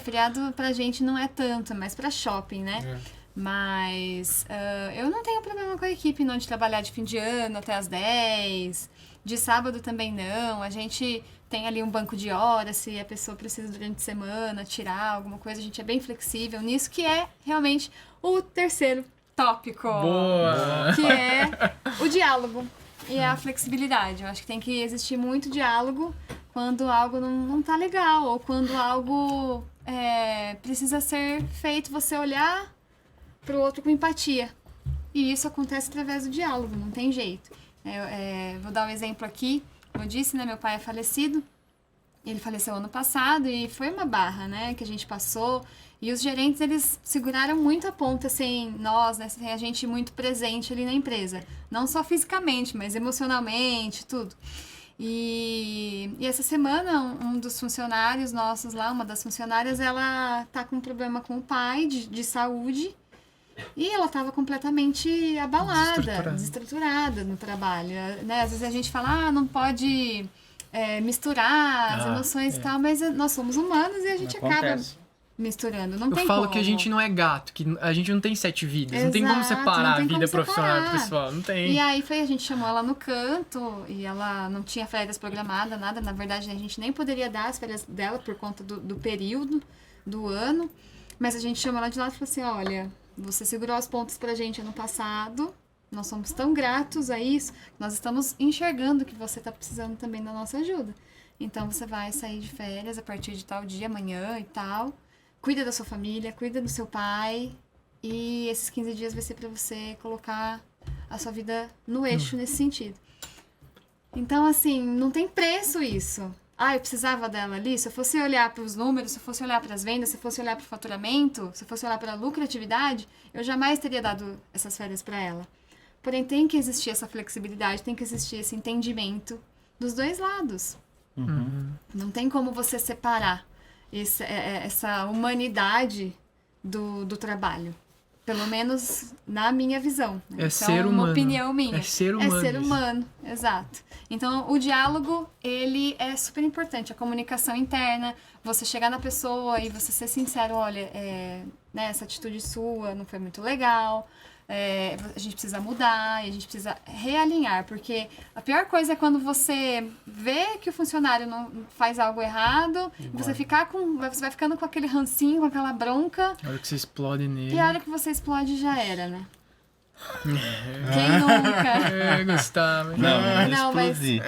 Speaker 2: Feriado pra gente não é tanto, é mais pra shopping, né?
Speaker 3: É.
Speaker 2: Mas eu não tenho problema com a equipe não de trabalhar de fim de ano até as 10. De sábado também não. A gente tem ali um banco de horas, se a pessoa precisa durante a semana tirar alguma coisa, a gente é bem flexível nisso, que é realmente o terceiro tópico.
Speaker 1: Boa!
Speaker 2: Que é o diálogo e a flexibilidade. Eu acho que tem que existir muito diálogo quando algo não tá legal, ou quando algo precisa ser feito, você olhar pro outro com empatia. E isso acontece através do diálogo, não tem jeito. Vou dar um exemplo aqui. Como eu disse, né, meu pai é falecido. Ele faleceu ano passado e foi uma barra, né, que a gente passou. E os gerentes, eles seguraram muito a ponta sem nós, né, sem a gente muito presente ali na empresa. Não só fisicamente, mas emocionalmente, tudo. E essa semana, um dos funcionários nossos lá, uma das funcionárias, ela tá com um problema com o pai de saúde. E ela estava completamente abalada, desestruturada no trabalho. Né? Às vezes a gente fala, não pode misturar as emoções e tal, mas nós somos humanos e a gente acaba
Speaker 4: Acontece.
Speaker 2: misturando. Não
Speaker 1: Eu
Speaker 2: tem
Speaker 1: falo
Speaker 2: como.
Speaker 1: que a gente não é gato, que a gente não tem 7 vidas. Não tem como
Speaker 2: Exato,
Speaker 1: separar
Speaker 2: não
Speaker 1: a
Speaker 2: tem
Speaker 1: vida
Speaker 2: como
Speaker 1: profissional e
Speaker 2: separar.
Speaker 1: pessoal. Não tem.
Speaker 2: E aí a gente chamou ela no canto e ela não tinha férias programadas, nada. Na verdade, a gente nem poderia dar as férias dela por conta do período do ano. Mas a gente chamou ela de lado e falou assim, olha, você segurou as pontas pra gente ano passado, nós somos tão gratos a isso, nós estamos enxergando que você tá precisando também da nossa ajuda. Então você vai sair de férias a partir de tal dia, amanhã e tal. Cuida da sua família, cuida do seu pai. E esses 15 dias vai ser pra você colocar a sua vida no eixo nesse sentido. Então, assim, não tem preço isso. Ah, eu precisava dela ali. Se eu fosse olhar para os números, se eu fosse olhar para as vendas, se eu fosse olhar para o faturamento, se eu fosse olhar para a lucratividade, eu jamais teria dado essas férias para ela. Porém, tem que existir essa flexibilidade, tem que existir esse entendimento dos dois lados. Não tem como você separar essa humanidade do trabalho. Pelo menos na minha visão. Né?
Speaker 1: É
Speaker 2: então,
Speaker 1: ser
Speaker 2: uma
Speaker 1: humano.
Speaker 2: opinião minha.
Speaker 1: É ser humano.
Speaker 2: É ser
Speaker 1: isso.
Speaker 2: humano, exato. Então, o diálogo, ele é super importante. A comunicação interna, você chegar na pessoa e você ser sincero, olha, né, essa atitude sua não foi muito legal, a gente precisa mudar, e a gente precisa realinhar, porque a pior coisa é quando você vê que o funcionário não faz algo errado, e você vai ficando com aquele rancinho, com aquela bronca,
Speaker 1: A hora que você explode nele.
Speaker 2: e a hora que você explode já era, né? Quem nunca?
Speaker 1: Gustavo.
Speaker 2: Não, mas-
Speaker 4: explodi.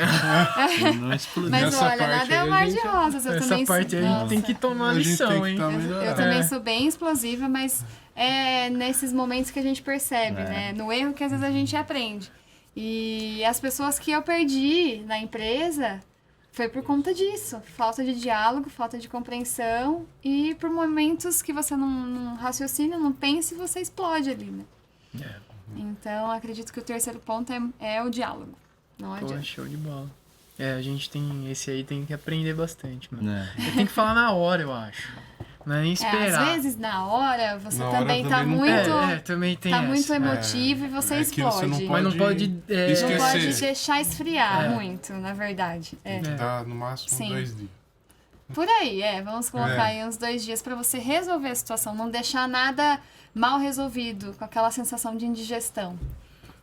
Speaker 4: Não explodi.
Speaker 2: Mas
Speaker 3: Nessa
Speaker 2: olha,
Speaker 3: parte
Speaker 2: nada é
Speaker 3: aí
Speaker 2: um
Speaker 3: a
Speaker 2: mar de
Speaker 3: gente-
Speaker 2: rosas. Eu
Speaker 1: Essa
Speaker 2: também
Speaker 1: parte aí a gente tem que tomar
Speaker 3: A gente
Speaker 1: lição,
Speaker 3: tem que
Speaker 1: hein?
Speaker 3: tá
Speaker 2: Eu
Speaker 3: melhorando.
Speaker 2: também sou bem explosiva, mas é nesses momentos que a gente percebe,
Speaker 4: É.
Speaker 2: né? No erro que às vezes a gente aprende. E as pessoas que eu perdi na empresa foi por conta disso. Falta de diálogo, falta de compreensão e por momentos que você não raciocina, não pensa e você explode ali, né? Então, acredito que o terceiro ponto é o diálogo. Não
Speaker 1: Pô,
Speaker 2: adianta.
Speaker 1: show de bola. A gente tem... Esse aí tem que aprender bastante, mano.
Speaker 4: É.
Speaker 1: Tem que falar na hora, eu acho. Não é nem esperar.
Speaker 2: Às vezes, na hora, você
Speaker 3: Na hora
Speaker 2: também tá
Speaker 3: também não
Speaker 2: muito...
Speaker 1: também tem
Speaker 2: Tá
Speaker 1: essa.
Speaker 2: muito emotivo e você
Speaker 3: É que você
Speaker 2: explode.
Speaker 1: Mas não pode...
Speaker 2: Não
Speaker 3: esquecer.
Speaker 2: pode deixar esfriar
Speaker 1: É.
Speaker 2: muito, na verdade. É.
Speaker 3: Tem que dar no máximo
Speaker 2: Sim.
Speaker 3: 2 dias.
Speaker 2: Por aí, vamos colocar aí uns 2 dias pra você resolver a situação, não deixar nada mal resolvido, com aquela sensação de indigestão.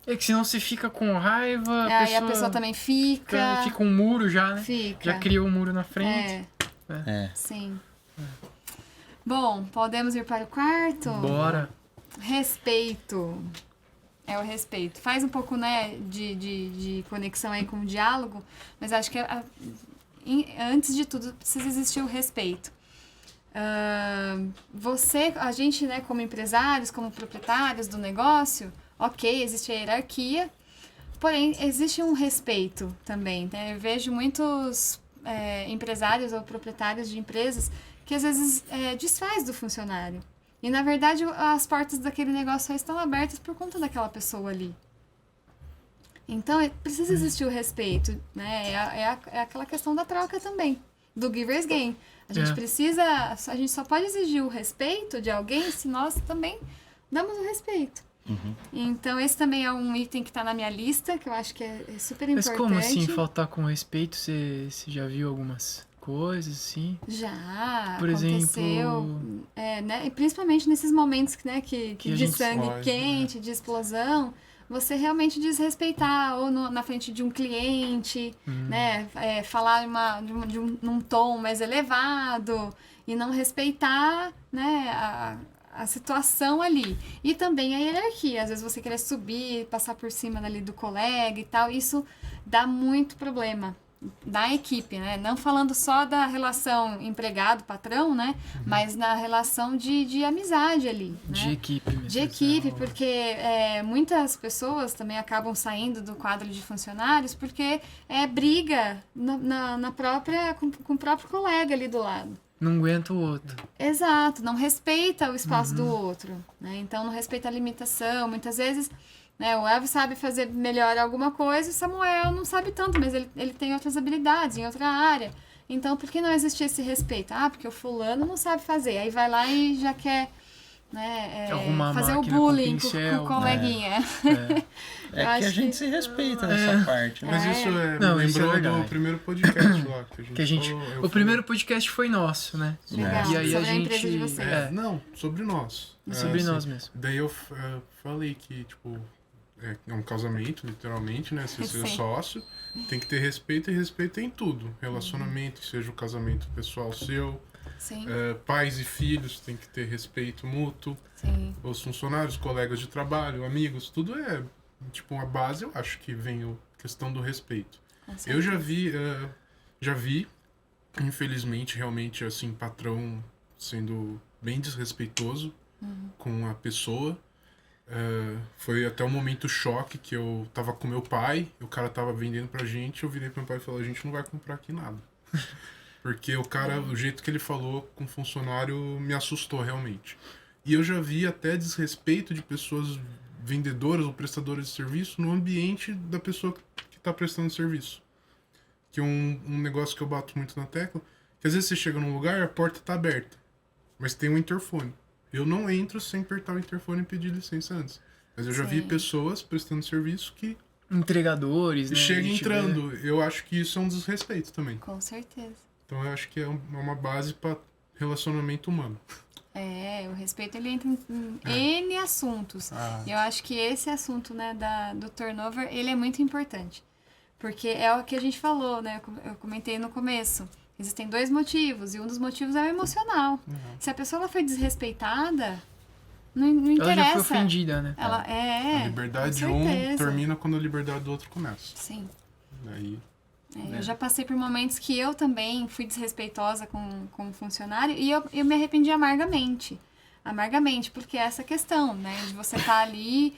Speaker 1: É que senão você fica com raiva,
Speaker 2: Aí a pessoa também fica.
Speaker 1: fica um muro já, né?
Speaker 2: Fica.
Speaker 1: Já criou um muro na frente.
Speaker 4: É.
Speaker 2: Sim. Bom, podemos ir para o quarto?
Speaker 1: Bora.
Speaker 2: Respeito. É o respeito. Faz um pouco, né, de conexão aí com o diálogo, mas acho que antes de tudo precisa existir o respeito. A gente, né, como empresários, como proprietários do negócio, ok, existe a hierarquia, porém existe um respeito também, né? Eu vejo muitos empresários ou proprietários de empresas que às vezes desfaz do funcionário. E na verdade as portas daquele negócio só estão abertas por conta daquela pessoa ali. Então precisa existir o respeito, né? É aquela questão da troca também, do giver's gain. A gente só pode exigir o respeito de alguém se nós também damos o respeito.
Speaker 4: Uhum.
Speaker 2: Então esse também é um item que está na minha lista, que eu acho que é super
Speaker 1: Mas
Speaker 2: importante.
Speaker 1: como assim, faltar com respeito? Você já viu algumas coisas, assim?
Speaker 2: Já
Speaker 1: Por
Speaker 2: aconteceu,
Speaker 1: exemplo...
Speaker 2: né? E principalmente nesses momentos né, que
Speaker 1: a
Speaker 2: de
Speaker 1: gente
Speaker 2: sangue
Speaker 3: explode,
Speaker 2: quente, de explosão, você realmente desrespeitar, ou na frente de um cliente, né? Falar num tom mais elevado e não respeitar, né? A situação ali. E também a hierarquia. Às vezes você querer subir, passar por cima ali do colega e tal, isso dá muito problema da equipe, né? Não falando só da relação empregado-patrão, né? Mas na relação de amizade ali, né?
Speaker 1: De equipe mesmo.
Speaker 2: De equipe, porque muitas pessoas também acabam saindo do quadro de funcionários porque briga com o próprio colega ali do lado.
Speaker 1: Não aguenta o outro.
Speaker 2: Exato, não respeita o espaço do outro, né? Então não respeita a limitação. Muitas vezes, né, o Elvis sabe fazer melhor alguma coisa e o Samuel não sabe tanto, mas ele tem outras habilidades em outra área. Então por que não existe esse respeito? Porque o fulano não sabe fazer. Aí vai lá e já quer, né,
Speaker 1: Arrumar a
Speaker 2: fazer o
Speaker 1: máquina com
Speaker 2: bullying com
Speaker 1: pincel,
Speaker 2: o coleguinha.
Speaker 4: É que
Speaker 2: acho
Speaker 4: a gente
Speaker 2: que-
Speaker 4: se respeita nessa parte, né?
Speaker 3: Mas isso
Speaker 1: Não,
Speaker 3: me
Speaker 1: isso é
Speaker 3: lembrou
Speaker 1: verdade.
Speaker 3: do primeiro podcast lá.
Speaker 1: Que a gente...
Speaker 3: falou,
Speaker 1: O primeiro podcast foi nosso, né?
Speaker 2: Legal,
Speaker 1: E aí a
Speaker 2: sobre a
Speaker 1: gente...
Speaker 2: empresa de vocês.
Speaker 3: Não, sobre nós.
Speaker 1: Sobre
Speaker 3: assim,
Speaker 1: nós mesmo.
Speaker 3: Daí eu falei que, tipo, é um casamento, literalmente, né? Você ser
Speaker 2: Sim.
Speaker 3: sócio, tem que ter respeito e respeito em tudo. Relacionamento, seja o casamento pessoal seu,
Speaker 2: Sim,
Speaker 3: pais e filhos, tem que ter respeito mútuo.
Speaker 2: sim.
Speaker 3: Os funcionários, colegas de trabalho, amigos, tudo é, tipo, uma base, eu acho que vem a questão do respeito.
Speaker 2: Com
Speaker 3: Eu
Speaker 2: certeza.
Speaker 3: já vi, infelizmente, realmente, assim, patrão sendo bem desrespeitoso com a pessoa. Foi até um momento choque que eu tava com meu pai, e o cara tava vendendo pra gente, eu virei pro meu pai e falei, a gente não vai comprar aqui nada. Porque o jeito que ele falou com o funcionário me assustou realmente. E eu já vi até desrespeito de pessoas vendedoras ou prestadoras de serviço no ambiente da pessoa que está prestando serviço. Que um negócio que eu bato muito na tecla, que às vezes você chega num lugar e a porta está aberta, mas tem um interfone. Eu não entro sem apertar o interfone e pedir licença antes. Mas eu já vi
Speaker 2: Sim.
Speaker 3: pessoas prestando serviço que
Speaker 1: Entregadores, né?
Speaker 3: chegam
Speaker 1: A gente vê.
Speaker 3: entrando. Eu acho que isso é um desrespeito também.
Speaker 2: Com certeza.
Speaker 3: Então eu acho que é uma base para relacionamento humano.
Speaker 2: O respeito ele entra em N assuntos. E eu acho que esse assunto, né, do turnover, ele é muito importante. Porque é o que a gente falou, né? Eu comentei no começo. Existem 2 motivos, e um dos motivos é o emocional. Se a pessoa ela foi desrespeitada, não interessa.
Speaker 1: Ela já foi ofendida, né?
Speaker 2: Ela
Speaker 3: A liberdade de
Speaker 2: com
Speaker 3: um
Speaker 2: certeza.
Speaker 3: termina quando a liberdade do outro começa.
Speaker 2: Sim.
Speaker 3: Daí,
Speaker 2: Eu já passei por momentos que eu também fui desrespeitosa com um funcionário e eu me arrependi amargamente. Amargamente, porque é essa questão, né? De você estar ali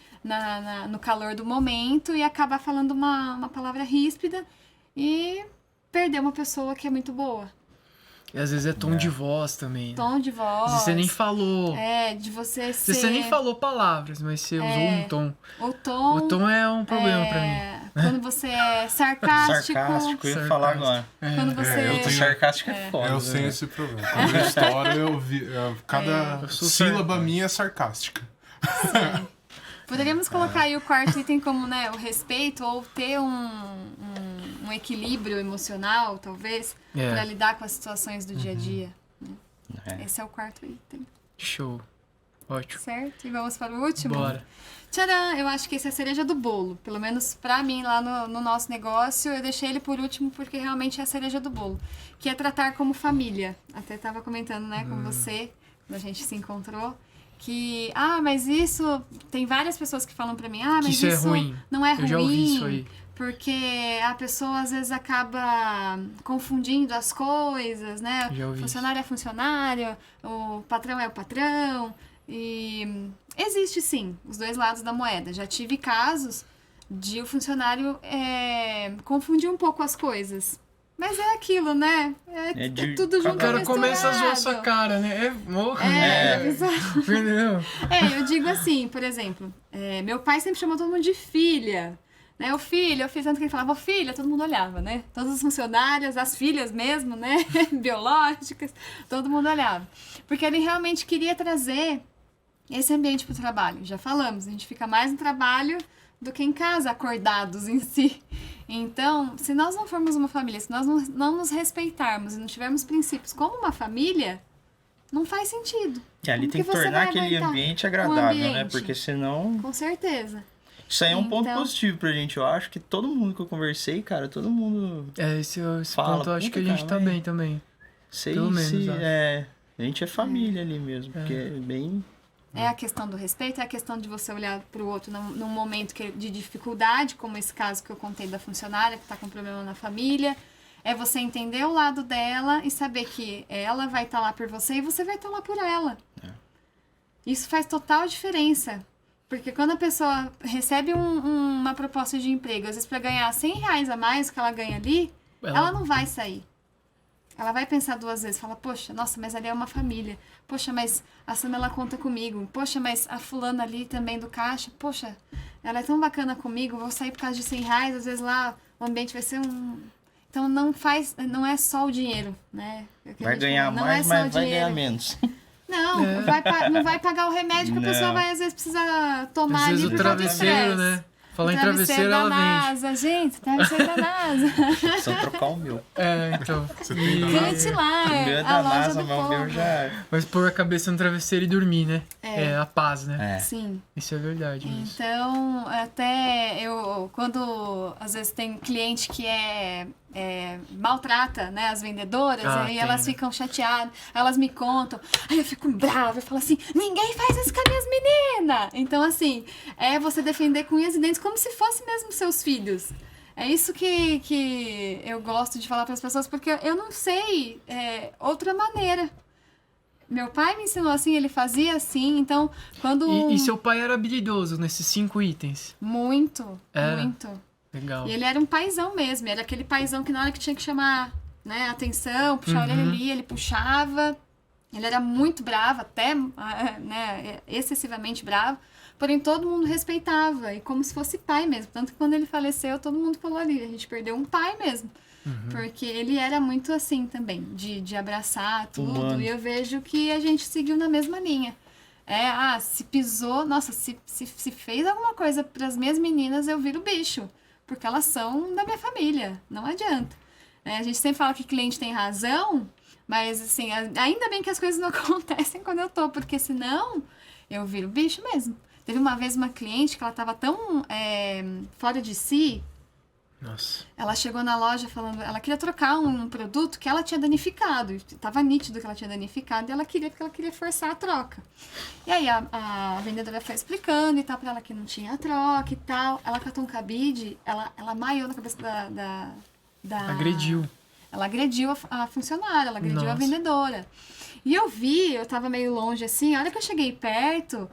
Speaker 2: no calor do momento e acabar falando uma palavra ríspida e perder uma pessoa que é muito boa.
Speaker 1: E às vezes é tom de voz também. Né?
Speaker 2: Tom de voz.
Speaker 1: Às vezes você nem falou.
Speaker 2: De você
Speaker 1: Às
Speaker 2: ser...
Speaker 1: vezes você nem falou palavras, mas você usou um tom.
Speaker 2: O
Speaker 1: O tom é um problema pra mim.
Speaker 2: Quando você é sarcástico.
Speaker 4: Sarcástico, eu ia falar agora.
Speaker 2: Quando você...
Speaker 3: eu tenho-
Speaker 4: Sarcástico é foda.
Speaker 3: eu
Speaker 4: né?
Speaker 3: tenho esse problema. Quando eu história, cada
Speaker 1: Eu sou
Speaker 3: sílaba
Speaker 1: sarcástico.
Speaker 3: minha é sarcástica.
Speaker 2: Poderíamos colocar aí o quarto item como, né, o respeito ou ter um equilíbrio emocional, talvez, para lidar com as situações do dia a dia.
Speaker 4: É.
Speaker 2: Esse é o quarto item,
Speaker 1: Show. Ótimo.
Speaker 2: certo? E vamos para o último?
Speaker 1: Bora.
Speaker 2: Tcharam! Eu acho que esse é a cereja do bolo. Pelo menos pra mim, lá no nosso negócio, eu deixei ele por último porque realmente é a cereja do bolo. Que é tratar como família. Até tava comentando, né, com você, quando a gente se encontrou. Que, mas isso... Tem várias pessoas que falam pra mim, mas
Speaker 1: Que isso é ruim.
Speaker 2: não é ruim.
Speaker 1: Eu já ouvi isso aí.
Speaker 2: Porque a pessoa, às vezes, acaba confundindo as coisas, né?
Speaker 1: Já ouvi
Speaker 2: O funcionário é funcionário, o patrão é o patrão. E existe, sim, os 2 lados da moeda. Já tive casos de o funcionário confundir um pouco as coisas. Mas é aquilo, né? É tudo junto
Speaker 1: O cara
Speaker 2: e
Speaker 1: começa a zoar
Speaker 2: misturado.
Speaker 1: sua cara, né? É morra,
Speaker 2: É bizarro.
Speaker 1: Entendeu?
Speaker 2: Eu digo assim, por exemplo, meu pai sempre chamou todo mundo de filha. Né? O filho, eu fiz tanto que ele falava, filha, todo mundo olhava, né? Todas as funcionárias, as filhas mesmo, né? Biológicas, todo mundo olhava. Porque ele realmente queria trazer esse ambiente para o trabalho. Já falamos, a gente fica mais no trabalho do que em casa, acordados em si. Então, se nós não formos uma família, se nós não nos respeitarmos e não tivermos princípios como uma família, não faz sentido.
Speaker 4: E ali
Speaker 2: Como
Speaker 4: tem que
Speaker 2: você
Speaker 4: tornar
Speaker 2: vai
Speaker 4: aquele
Speaker 2: aguentar
Speaker 4: ambiente agradável, né?
Speaker 2: ambiente?
Speaker 4: Porque senão...
Speaker 2: Com certeza.
Speaker 4: Isso aí é um ponto
Speaker 2: Então-
Speaker 4: positivo pra gente. Eu acho que todo mundo que eu conversei, cara, todo mundo...
Speaker 1: Esse
Speaker 4: Fala,
Speaker 1: ponto eu acho
Speaker 4: puta,
Speaker 1: que a gente
Speaker 4: cara,
Speaker 1: tá
Speaker 4: mas-
Speaker 1: bem também.
Speaker 4: Sei
Speaker 1: Pelo menos,
Speaker 4: se...
Speaker 1: acho.
Speaker 4: A gente é família ali mesmo. Porque é bem...
Speaker 2: É a questão do respeito, é a questão de você olhar para o outro num momento de dificuldade, como esse caso que eu contei da funcionária que está com problema na família. É você entender o lado dela e saber que ela vai estar lá por você e você vai estar lá por ela. Isso faz total diferença. Porque quando a pessoa recebe uma proposta de emprego, às vezes para ganhar R$100 a mais que ela ganha ali, ela não vai sair. Ela vai pensar 2 vezes, fala, poxa, nossa, mas ali é uma família. Poxa, mas a Sam, ela conta comigo. Poxa, mas a fulana ali também do caixa, poxa, ela é tão bacana comigo, vou sair por causa de R$100, às vezes lá o ambiente vai ser Então não é só o dinheiro, né? É o que a
Speaker 4: Vai
Speaker 2: gente
Speaker 4: ganhar
Speaker 2: fala, não
Speaker 4: mais,
Speaker 2: é só o
Speaker 4: mas vai
Speaker 2: dinheiro.
Speaker 4: ganhar menos.
Speaker 2: Não, não vai pagar o remédio que a pessoa
Speaker 4: Não.
Speaker 2: vai, às vezes, precisar tomar
Speaker 1: Às
Speaker 2: ali
Speaker 1: vezes o
Speaker 2: por causa do
Speaker 1: travesseiro,
Speaker 2: estresse.
Speaker 1: né? Falar
Speaker 2: O
Speaker 1: em travesseiro, ela vende.
Speaker 2: NASA, gente, travesseiro da NASA.
Speaker 4: Só trocar o meu.
Speaker 1: Então.
Speaker 3: Você tem da
Speaker 2: Cante lá,
Speaker 4: O meu é
Speaker 2: a
Speaker 4: da
Speaker 2: loja
Speaker 4: NASA,
Speaker 2: do
Speaker 4: mas o meu
Speaker 2: povo.
Speaker 4: já...
Speaker 1: Mas pôr a cabeça no travesseiro e dormir, né? É a paz, né?
Speaker 4: É.
Speaker 2: Sim.
Speaker 1: Isso é verdade. mesmo.
Speaker 2: Então, até quando às vezes tem cliente que maltrata, né, as vendedoras, aí elas ficam chateadas, elas me contam, aí eu fico brava, eu falo assim, ninguém faz isso com as minhas meninas! Então, assim, é você defender com unhas e dentes como se fosse mesmo seus filhos. É isso que eu gosto de falar para as pessoas, porque eu não sei outra maneira. Meu pai me ensinou assim, ele fazia assim, então quando...
Speaker 1: E seu pai era habilidoso nesses 5 itens.
Speaker 2: Muito,
Speaker 1: Era?
Speaker 2: muito.
Speaker 1: Legal.
Speaker 2: E ele era um paizão mesmo, era aquele paizão que na hora que tinha que chamar, né, atenção, puxar a orelha ali, ele puxava. Ele era muito bravo, até né, excessivamente bravo, porém todo mundo respeitava, e como se fosse pai mesmo. Tanto que quando ele faleceu, todo mundo falou ali, a gente perdeu um pai mesmo. Porque ele era muito assim também, de abraçar tudo,
Speaker 4: Humano.
Speaker 2: e eu vejo que a gente seguiu na mesma linha. Se pisou, nossa, se fez alguma coisa pras minhas meninas, eu viro bicho. Porque elas são da minha família, não adianta. A gente sempre fala que cliente tem razão, mas assim, ainda bem que as coisas não acontecem quando eu tô, porque senão eu viro bicho mesmo. Teve uma vez uma cliente que ela tava tão fora de si.
Speaker 1: Nossa.
Speaker 2: Ela chegou na loja falando, ela queria trocar um produto que ela tinha danificado. Tava nítido que ela tinha danificado e ela queria, porque ela queria forçar a troca. E aí a vendedora foi explicando e tal pra ela que não tinha troca e tal. Ela catou um cabide, ela maiou na cabeça da...
Speaker 1: Agrediu.
Speaker 2: Ela agrediu a funcionária, ela agrediu
Speaker 1: Nossa.
Speaker 2: a vendedora. E eu tava meio longe assim, a hora que eu cheguei perto...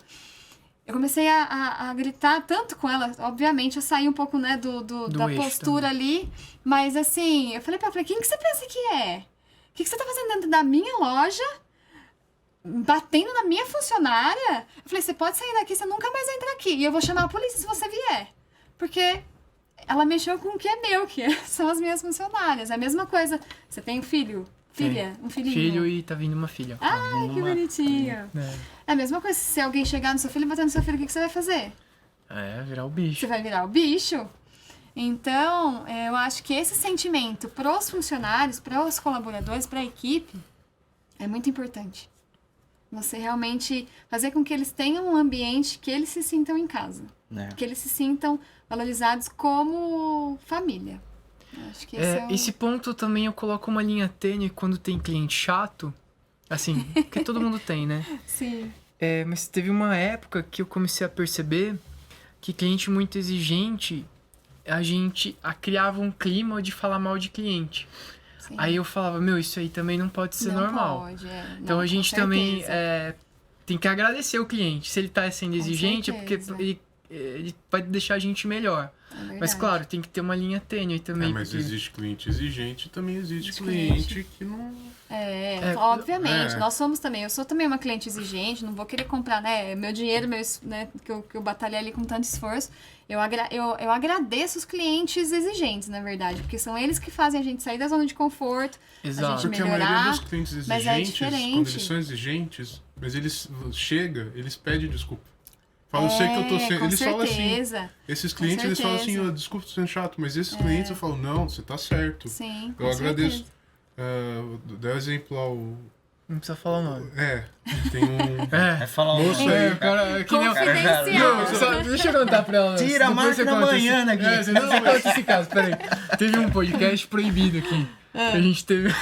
Speaker 2: Eu comecei a gritar tanto com ela, obviamente eu saí um pouco, né, da postura
Speaker 1: também.
Speaker 2: ali, mas assim, eu falei pra ela, quem que você pensa que é? O que você tá fazendo dentro da minha loja, batendo na minha funcionária? Eu falei, você pode sair daqui, você nunca mais entra aqui, e eu vou chamar a polícia se você vier, porque ela mexeu com o que é meu, que são as minhas funcionárias, é a mesma coisa, você tem um filho? Filha? Um filhinho?
Speaker 1: Filho e tá vindo uma filha.
Speaker 2: Ai, que bonitinho. É a mesma coisa, se alguém chegar no seu filho e bater no seu filho, o que você vai fazer?
Speaker 1: Virar o bicho.
Speaker 2: Você vai virar o bicho? Então, eu acho que esse sentimento pros funcionários, pros colaboradores, pra equipe, é muito importante. Você realmente fazer com que eles tenham um ambiente que eles se sintam em casa. Que eles se sintam valorizados como família. Acho que
Speaker 1: esse ponto também eu coloco uma linha tênue quando tem cliente chato. Assim, que todo mundo tem, né?
Speaker 2: Sim.
Speaker 1: Mas teve uma época que eu comecei a perceber que cliente muito exigente, a gente criava um clima de falar mal de cliente.
Speaker 2: Sim.
Speaker 1: Aí eu falava, isso aí também não pode ser normal.
Speaker 2: Pode,
Speaker 1: então
Speaker 2: não,
Speaker 1: a gente também tem que agradecer o cliente. Se ele tá sendo exigente, é porque ele vai deixar a gente melhor. Mas claro, tem que ter uma linha tênue também.
Speaker 3: Mas
Speaker 1: porque...
Speaker 3: existe cliente exigente e também existe cliente que não...
Speaker 2: Obviamente, nós somos também. Eu sou também uma cliente exigente, não vou querer comprar, né? Meu dinheiro, né, que eu batalhei ali com tanto esforço. Eu agradeço os clientes exigentes, na verdade, porque são eles que fazem a gente sair da zona de conforto,
Speaker 1: Exato.
Speaker 2: a gente
Speaker 3: Porque
Speaker 2: melhorar.
Speaker 3: a maioria dos clientes
Speaker 2: mas
Speaker 3: exigentes,
Speaker 2: é
Speaker 3: quando eles são exigentes, mas eles pedem desculpa. Fala, eu sei que eu tô sendo... Eles falam assim, esses clientes, eles falam assim, desculpa, tô sendo chato, mas esses clientes eu falo, não, você tá certo.
Speaker 2: Sim,
Speaker 3: eu agradeço. Dá exemplo lá,
Speaker 1: Não precisa falar o nome.
Speaker 3: Tem um...
Speaker 4: falar o
Speaker 3: moço
Speaker 4: nome.
Speaker 3: aí.
Speaker 1: Cara, que nem
Speaker 2: Confidencial.
Speaker 1: deixa eu contar pra ela.
Speaker 4: Tira a máquina amanhã aqui.
Speaker 1: Você não conta esse caso, peraí. Teve um podcast proibido aqui. A gente teve...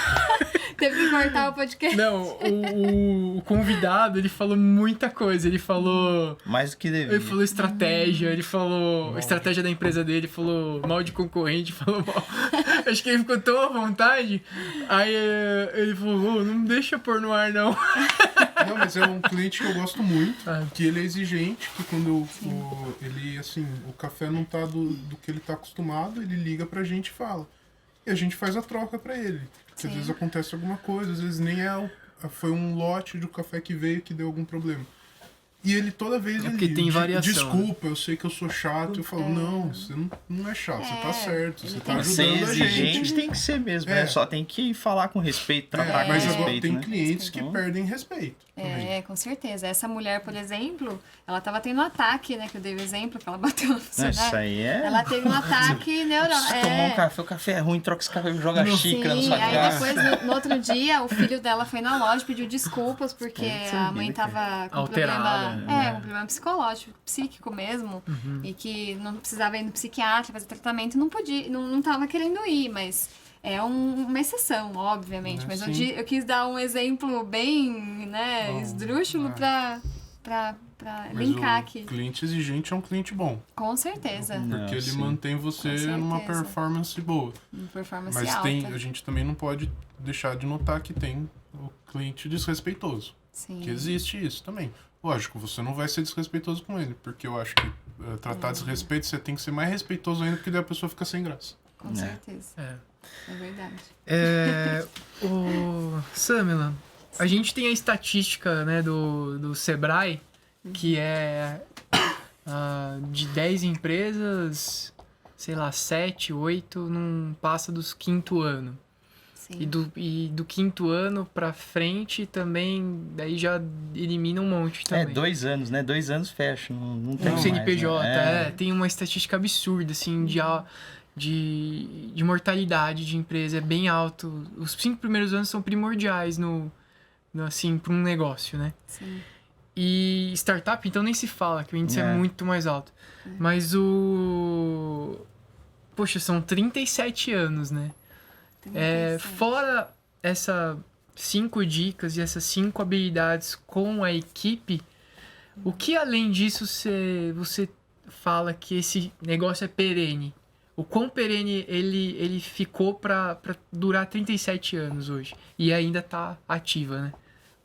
Speaker 2: Teve que cortar o podcast.
Speaker 1: Não, o convidado, ele falou muita coisa. Ele falou...
Speaker 4: Mais do que devia.
Speaker 1: Ele falou estratégia, ele falou estratégia da empresa dele, falou mal de concorrente, falou mal. Acho que ele ficou tão à vontade. Aí ele falou, não deixa pôr no ar, não.
Speaker 3: Não, mas é um cliente que eu gosto muito, que ele é exigente, que quando ele, assim, o café não tá do que ele tá acostumado, ele liga pra gente e fala. E a gente faz a troca pra ele. Porque às vezes acontece alguma coisa, às vezes nem foi um lote do café que veio que deu algum problema. E ele toda vez
Speaker 1: porque tem variação.
Speaker 3: Desculpa, eu sei que eu sou chato. Eu falo, não, você não é chato, você tá certo, você tá ajudando
Speaker 4: Ser
Speaker 3: a gente.
Speaker 4: exigente tem que ser mesmo, só tem que falar com respeito, tratar com
Speaker 3: mas
Speaker 4: respeito,
Speaker 3: agora tem
Speaker 4: né?
Speaker 3: clientes que perdem respeito.
Speaker 2: Com certeza. Essa mulher, por exemplo, ela tava tendo um ataque, né? Que eu dei o exemplo, que ela bateu no funcionário.
Speaker 4: Isso aí
Speaker 2: Ela teve um ataque neurológico.
Speaker 4: Tomou o café é ruim, troca esse café e joga a xícara na sua
Speaker 2: aí
Speaker 4: cara.
Speaker 2: depois, no outro dia, o filho dela foi na loja, pediu desculpas, porque a mãe tava com
Speaker 1: alterada,
Speaker 2: um problema psicológico, psíquico mesmo, e que não precisava ir no psiquiatra fazer tratamento, e não podia, não tava querendo ir, mas... É uma exceção, obviamente, mas eu quis dar um exemplo bem, né, esdrúxulo pra linkar aqui.
Speaker 3: O cliente exigente é um cliente bom.
Speaker 2: Com certeza.
Speaker 3: Porque ele mantém você numa performance boa.
Speaker 2: Performance
Speaker 3: mas
Speaker 2: alta.
Speaker 3: a gente também não pode deixar de notar que tem o cliente desrespeitoso.
Speaker 2: Sim.
Speaker 3: Que existe isso também. Lógico, você não vai ser desrespeitoso com ele, porque eu acho que tratar desrespeito, você tem que ser mais respeitoso ainda, porque daí a pessoa fica sem graça.
Speaker 2: Com certeza. É verdade.
Speaker 1: Samela, a gente tem a estatística, né, do Sebrae, que é de 10 empresas, sei lá, 7, 8 não passa dos 5º ano.
Speaker 2: Sim.
Speaker 1: E do 5º ano pra frente também, daí já elimina um monte também.
Speaker 4: 2 anos, né? 2 anos fecha, não tem
Speaker 1: O
Speaker 4: mais,
Speaker 1: CNPJ,
Speaker 4: né?
Speaker 1: tem uma estatística absurda, assim, de mortalidade de empresa, é bem alto. Os 5 primeiros anos são primordiais assim, para um negócio, né?
Speaker 2: Sim.
Speaker 1: E startup, então, nem se fala, que o índice é muito mais alto. Mas Poxa, são 37 anos, né?
Speaker 2: 37.
Speaker 1: Fora essas 5 dicas e essas 5 habilidades com a equipe, o que além disso você fala que esse negócio é perene? O quão perene ele ficou para durar 37 anos hoje? E ainda tá ativa, né?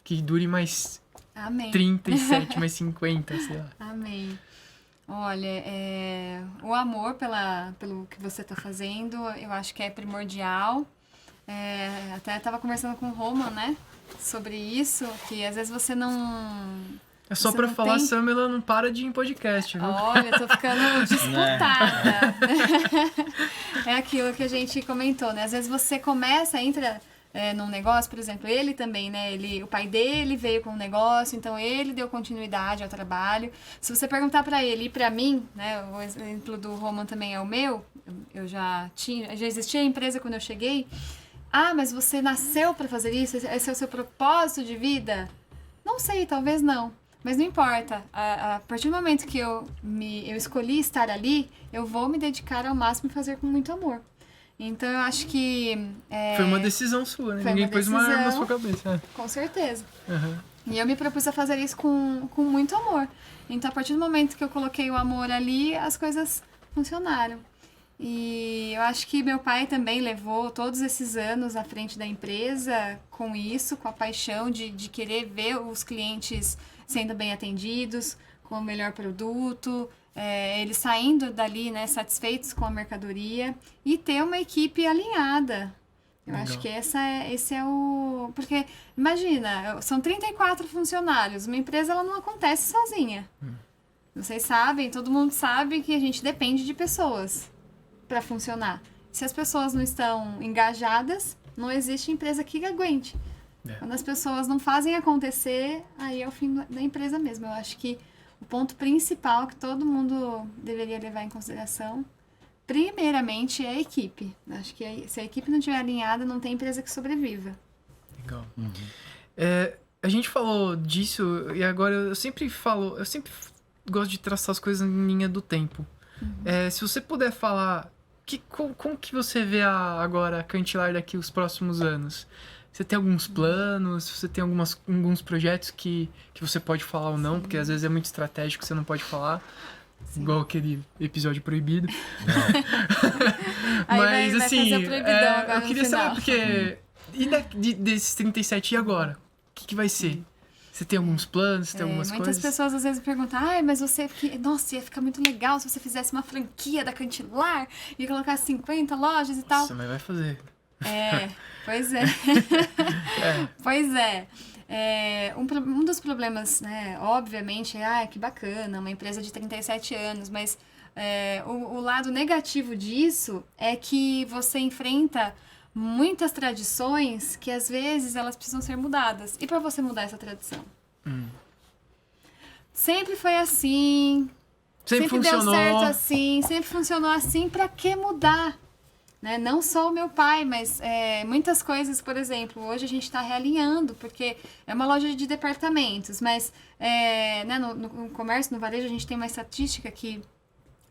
Speaker 1: Que dure mais
Speaker 2: Amém.
Speaker 1: 37, mais 50, sei lá.
Speaker 2: Amém. Olha, o amor pelo que você está fazendo, eu acho que é primordial. Até estava conversando com o Roman, né? Sobre isso, que às vezes você não...
Speaker 1: É só
Speaker 2: você
Speaker 1: pra
Speaker 2: não
Speaker 1: falar,
Speaker 2: tem...
Speaker 1: Samela não para de ir em podcast, viu?
Speaker 2: Olha, eu tô ficando disputada. É aquilo que a gente comentou, né? Às vezes você entra num negócio, por exemplo, ele também, né? O pai dele veio com um negócio, então ele deu continuidade ao trabalho. Se você perguntar pra ele e pra mim, né? O exemplo do Roman também é o meu. Eu já existia a empresa quando eu cheguei. Ah, mas você nasceu pra fazer isso? Esse é o seu propósito de vida? Não sei, talvez não. Mas não importa. A partir do momento que eu escolhi estar ali, eu vou me dedicar ao máximo e fazer com muito amor. Então, eu acho que...
Speaker 1: Foi uma decisão sua, né?
Speaker 2: Foi
Speaker 1: Ninguém
Speaker 2: uma
Speaker 1: pôs uma arma na
Speaker 2: decisão.
Speaker 1: sua cabeça.
Speaker 2: Com certeza.
Speaker 1: Uhum.
Speaker 2: E eu me propus a fazer isso com muito amor. Então, a partir do momento que eu coloquei o amor ali, as coisas funcionaram. E eu acho que meu pai também levou todos esses anos à frente da empresa com isso, com a paixão de querer ver os clientes sendo bem atendidos, com o melhor produto, eles saindo dali, né, satisfeitos com a mercadoria e ter uma equipe alinhada. Eu acho que esse é o... Porque, imagina, são 34 funcionários, uma empresa ela não acontece sozinha. Vocês sabem, todo mundo sabe que a gente depende de pessoas para funcionar. Se as pessoas não estão engajadas, não existe empresa que aguente. Quando as pessoas não fazem acontecer, aí é o fim da empresa mesmo. Eu acho que o ponto principal que todo mundo deveria levar em consideração, primeiramente, é a equipe. Eu acho que se a equipe não estiver alinhada, não tem empresa que sobreviva.
Speaker 1: Legal. A gente falou disso e agora eu sempre gosto de traçar as coisas em linha do tempo. Se você puder falar, como que você vê agora a Cantilar daqui os próximos anos? Você tem alguns planos? Você tem alguns projetos que você pode falar ou não? Porque às vezes é muito estratégico, você não pode falar. Sim. Igual aquele episódio proibido. Mas
Speaker 2: vai
Speaker 1: assim,
Speaker 2: fazer proibidão agora
Speaker 1: eu queria saber, porque... E desses 37, e agora? O que vai ser? Você tem alguns planos? Você tem algumas
Speaker 2: muitas
Speaker 1: coisas?
Speaker 2: Muitas pessoas às vezes perguntam, mas nossa, ia ficar muito legal se você fizesse uma franquia da Cantilar e colocasse 50 lojas e tal.
Speaker 1: Você vai fazer.
Speaker 2: Pois é. Pois é. Um dos problemas, né, obviamente, que bacana, uma empresa de 37 anos, mas o lado negativo disso é que você enfrenta muitas tradições que às vezes elas precisam ser mudadas. E para você mudar essa tradição? Sempre foi assim. Sempre
Speaker 1: funcionou.
Speaker 2: Deu certo assim. Sempre funcionou assim. Para que mudar? Né? Não só o meu pai, mas muitas coisas, por exemplo, hoje a gente está realinhando, porque é uma loja de departamentos, mas né, no comércio, no varejo, a gente tem uma estatística que,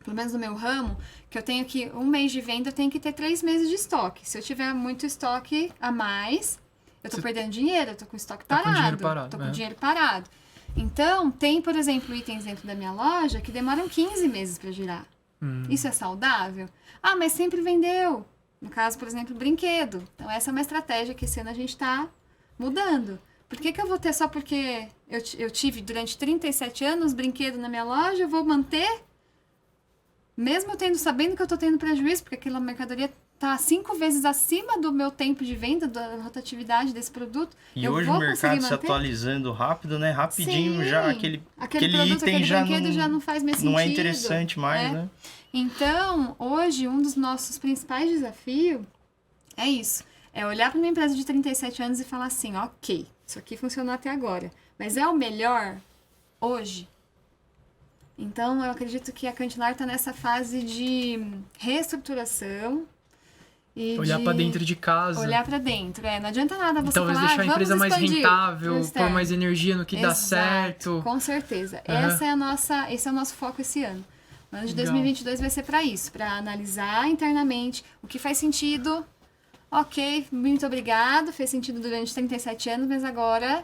Speaker 2: pelo menos no meu ramo, que eu tenho que, um mês de venda, eu tenho que ter 3 meses de estoque. Se eu tiver muito estoque a mais, eu tô perdendo dinheiro, eu tô com estoque parado.
Speaker 1: Com dinheiro parado.
Speaker 2: Tô com dinheiro parado. Então, tem, por exemplo, itens dentro da minha loja que demoram 15 meses para girar. Isso é saudável? Mas sempre vendeu. No caso, por exemplo, brinquedo. Então, essa é uma estratégia que esse ano a gente está mudando. Por que eu vou ter só porque eu tive durante 37 anos brinquedo na minha loja, eu vou manter? Mesmo sabendo que eu estou tendo prejuízo, porque aquela mercadoria está 5 vezes acima do meu tempo de venda, da rotatividade desse produto.
Speaker 4: E hoje o mercado se atualizando rápido, né? Rapidinho. Sim, já aquele
Speaker 2: produto,
Speaker 4: item
Speaker 2: aquele
Speaker 4: já
Speaker 2: brinquedo já não faz mais sentido.
Speaker 4: Não é interessante mais, né?
Speaker 2: Então, hoje, um dos nossos principais desafios é isso. É olhar para uma empresa de 37 anos e falar assim, ok, isso aqui funcionou até agora, mas é o melhor hoje? Então, eu acredito que a Cantilar está nessa fase de reestruturação e
Speaker 1: Olhar para dentro de casa.
Speaker 2: olhar para dentro. Não adianta nada você
Speaker 1: talvez
Speaker 2: falar,
Speaker 1: deixar a empresa mais
Speaker 2: expandir.
Speaker 1: rentável, pôr mais energia no que dá
Speaker 2: Exato,
Speaker 1: certo.
Speaker 2: com certeza.
Speaker 1: Uhum.
Speaker 2: Esse é o nosso foco esse ano. O ano de
Speaker 1: Legal.
Speaker 2: 2022 vai ser para isso, para analisar internamente o que faz sentido. Ok, muito obrigado, fez sentido durante 37 anos, mas agora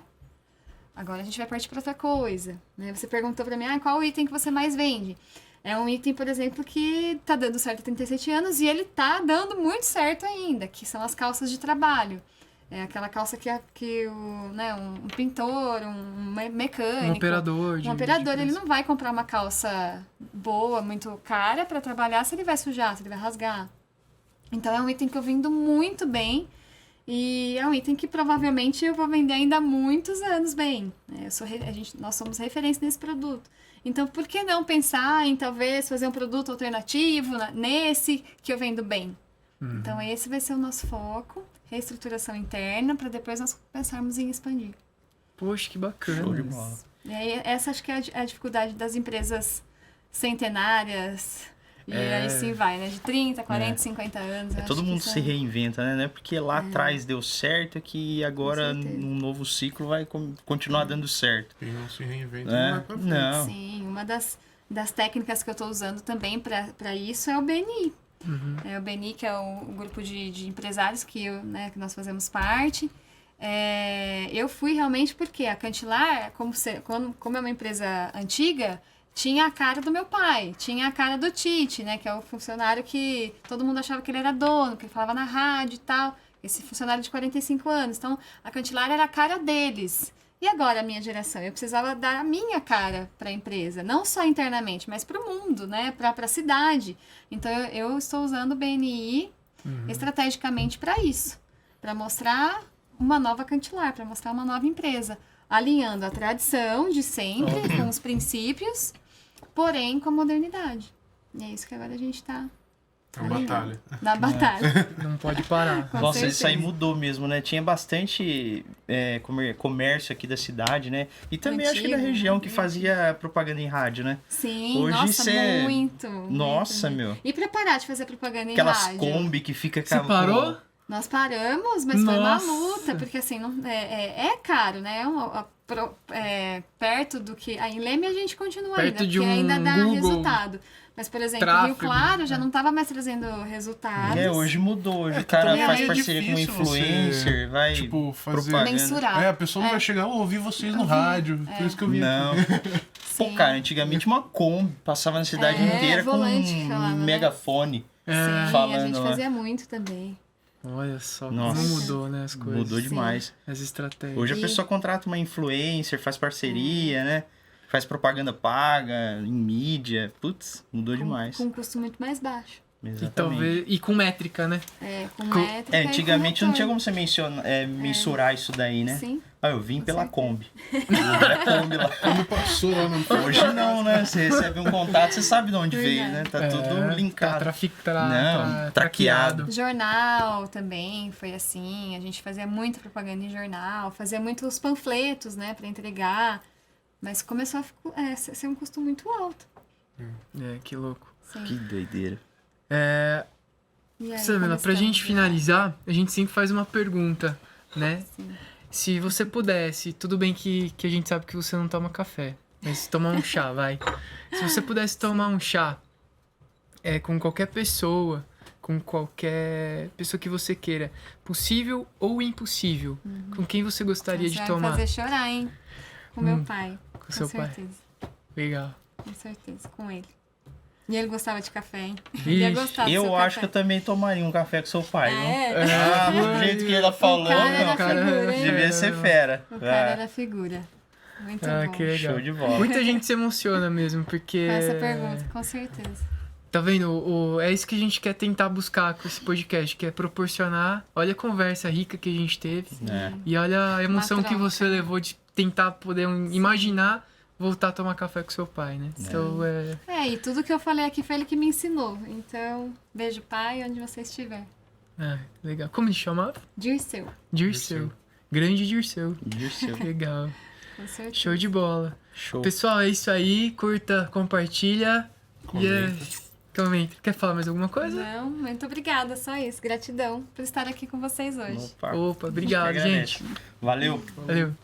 Speaker 2: a gente vai partir para outra coisa. Né? Você perguntou para mim, qual o item que você mais vende? É um item, por exemplo, que tá dando certo há 37 anos e ele tá dando muito certo ainda, que são as calças de trabalho. É aquela calça que um pintor, um mecânico...
Speaker 1: Um operador.
Speaker 2: Ele não vai comprar uma calça boa, muito cara para trabalhar se ele vai sujar, se ele vai rasgar. Então, é um item que eu vendo muito bem e é um item que provavelmente eu vou vender ainda há muitos anos bem. Nós somos referência nesse produto. Então, por que não pensar em talvez fazer um produto alternativo nesse que eu vendo bem?
Speaker 1: Uhum.
Speaker 2: Então, esse vai ser o nosso foco, reestruturação interna, para depois nós pensarmos em expandir.
Speaker 1: Poxa, que bacana.
Speaker 4: Show de bola.
Speaker 2: E aí, essa acho que é a dificuldade das empresas centenárias. E aí sim vai, né? De 30, 40, 50 anos.
Speaker 4: Todo mundo se reinventa, né? Não é porque lá atrás deu certo que agora num novo ciclo vai continuar dando certo.
Speaker 3: Quem não se reinventa não vai pra frente.
Speaker 4: Não.
Speaker 2: Sim, uma das técnicas que eu estou usando também para isso é o BNI.
Speaker 1: Uhum.
Speaker 2: O BNI, que é o grupo de empresários que nós fazemos parte. Eu fui realmente porque a Cantilar, como é uma empresa antiga, tinha a cara do meu pai, tinha a cara do Tite, né? Que é o funcionário que todo mundo achava que ele era dono, que ele falava na rádio e tal. Esse funcionário de 45 anos. Então, a Cantilar era a cara deles. E agora, a minha geração? Eu precisava dar a minha cara para a empresa. Não só internamente, mas para o mundo, né? Para a cidade. Então, eu estou usando o BNI estrategicamente para isso. Para mostrar uma nova Cantilar, para mostrar uma nova empresa. Alinhando a tradição de sempre, com os princípios, porém com a modernidade. E é isso que agora a gente tá
Speaker 3: batalha.
Speaker 2: na batalha.
Speaker 1: Não pode parar.
Speaker 2: Com
Speaker 4: Nossa,
Speaker 2: certeza.
Speaker 4: isso aí mudou mesmo, né? Tinha bastante comércio aqui da cidade, né? E também acho que da
Speaker 2: Antigo,
Speaker 4: região
Speaker 2: né?
Speaker 4: que fazia propaganda em rádio, né?
Speaker 2: Sim,
Speaker 4: Hoje
Speaker 2: nossa,
Speaker 4: cê-
Speaker 2: muito.
Speaker 4: Nossa,
Speaker 2: muito.
Speaker 4: meu.
Speaker 2: E pra parar de fazer propaganda em
Speaker 4: Aquelas
Speaker 2: rádio?
Speaker 4: Kombi que fica...
Speaker 1: Você parou?
Speaker 2: Nós paramos, mas foi uma
Speaker 1: Nossa.
Speaker 2: luta, porque assim, é caro, né? Perto do que... Em Leme a gente continua
Speaker 1: Perto
Speaker 2: ainda,
Speaker 1: de
Speaker 2: porque ainda dá
Speaker 1: Google,
Speaker 2: resultado. Mas, por exemplo,
Speaker 1: tráfego,
Speaker 2: Rio Claro já não estava mais trazendo resultados.
Speaker 4: Hoje mudou. Hoje o
Speaker 3: que
Speaker 4: cara
Speaker 3: também
Speaker 4: faz
Speaker 3: é
Speaker 4: parceria com um
Speaker 3: difícil você,
Speaker 4: influencer, vai
Speaker 3: tipo, fazer...
Speaker 4: propaganda.
Speaker 2: Mensurar.
Speaker 3: A pessoa não vai chegar, eu ouvi vocês no rádio, por isso que eu vim
Speaker 4: Não.
Speaker 3: aqui.
Speaker 4: Pô,
Speaker 2: Sim.
Speaker 4: cara, antigamente uma Kombi passava na cidade inteira com
Speaker 2: volante que falava,
Speaker 4: um
Speaker 2: né?
Speaker 4: megafone.
Speaker 2: Sim, a
Speaker 4: falando
Speaker 2: gente
Speaker 4: lá.
Speaker 2: fazia muito também.
Speaker 1: Olha só,
Speaker 4: Nossa.
Speaker 1: como mudou, né, as coisas.
Speaker 4: Mudou demais.
Speaker 1: As estratégias.
Speaker 4: Hoje a pessoa contrata uma influencer, faz parceria, né? Faz propaganda paga, em mídia. Putz, mudou demais.
Speaker 2: Com um custo muito mais baixo.
Speaker 4: Exatamente.
Speaker 1: E com métrica, né?
Speaker 2: Com métrica.
Speaker 4: Antigamente
Speaker 2: e com
Speaker 4: não tinha
Speaker 2: retorno.
Speaker 4: como você mensurar isso daí, né?
Speaker 2: Sim.
Speaker 4: Eu vim pela
Speaker 2: certeza.
Speaker 4: Kombi. Hoje é Kombi lá.
Speaker 3: Como passou lá no
Speaker 4: Hoje não, né? Você recebe um contato, você sabe de onde veio, né? Tá tudo linkado. Traqueado.
Speaker 2: Jornal também foi assim. A gente fazia muita propaganda em jornal, fazia muitos panfletos, né, para entregar. Mas começou a ser um custo muito alto.
Speaker 1: Que louco.
Speaker 2: Sim.
Speaker 4: Que doideira.
Speaker 2: E aí,
Speaker 1: Samela,
Speaker 2: como
Speaker 1: pra
Speaker 2: estamos?
Speaker 1: gente finalizar, a gente sempre faz uma pergunta, né?
Speaker 2: Sim.
Speaker 1: Se você pudesse, tudo bem que a gente sabe que você não toma café, mas tomar um chá, vai. Se você pudesse tomar um chá com qualquer pessoa que você queira, possível ou impossível, com quem você gostaria
Speaker 2: Você
Speaker 1: de
Speaker 2: vai
Speaker 1: tomar?
Speaker 2: me fazer chorar, hein? Com meu pai.
Speaker 1: Com seu pai.
Speaker 2: certeza.
Speaker 1: Legal.
Speaker 2: Com certeza, com ele. E ele gostava de café, hein?
Speaker 1: Vixe,
Speaker 2: Ele ia gostar do seu
Speaker 4: Eu acho que eu
Speaker 2: café.
Speaker 4: também tomaria um café com seu pai, viu?
Speaker 2: É?
Speaker 4: Do jeito que ela falou,
Speaker 2: cara era
Speaker 4: não,
Speaker 2: figura, hein?
Speaker 4: devia ser fera.
Speaker 2: O cara era figura. Muito bom.
Speaker 1: Que legal.
Speaker 4: Show de bola.
Speaker 1: Muita gente se emociona mesmo, porque...
Speaker 2: Com essa pergunta, com certeza.
Speaker 1: Tá vendo? É isso que a gente quer tentar buscar com esse podcast, que é proporcionar... Olha a conversa rica que a gente teve.
Speaker 4: É.
Speaker 1: E olha a emoção que
Speaker 2: troca.
Speaker 1: você levou de tentar poder imaginar voltar a tomar café com seu pai, né? Então,
Speaker 2: E tudo que eu falei aqui foi ele que me ensinou. Então, beijo, pai, onde você estiver.
Speaker 1: Ah, legal. Como ele chamava?
Speaker 2: Dirceu,
Speaker 1: Dirceu. Grande Dirceu.
Speaker 4: Dirceu.
Speaker 1: Legal.
Speaker 2: com certeza.
Speaker 1: Show de bola.
Speaker 4: Show.
Speaker 1: Pessoal, é isso aí. Curta, compartilha. Comenta. Quer falar mais alguma coisa?
Speaker 2: Não, muito obrigada, só isso. Gratidão por estar aqui com vocês hoje.
Speaker 4: Opa.
Speaker 1: Opa, obrigado,
Speaker 4: Que agradece.
Speaker 1: gente.
Speaker 4: Valeu.
Speaker 1: Valeu.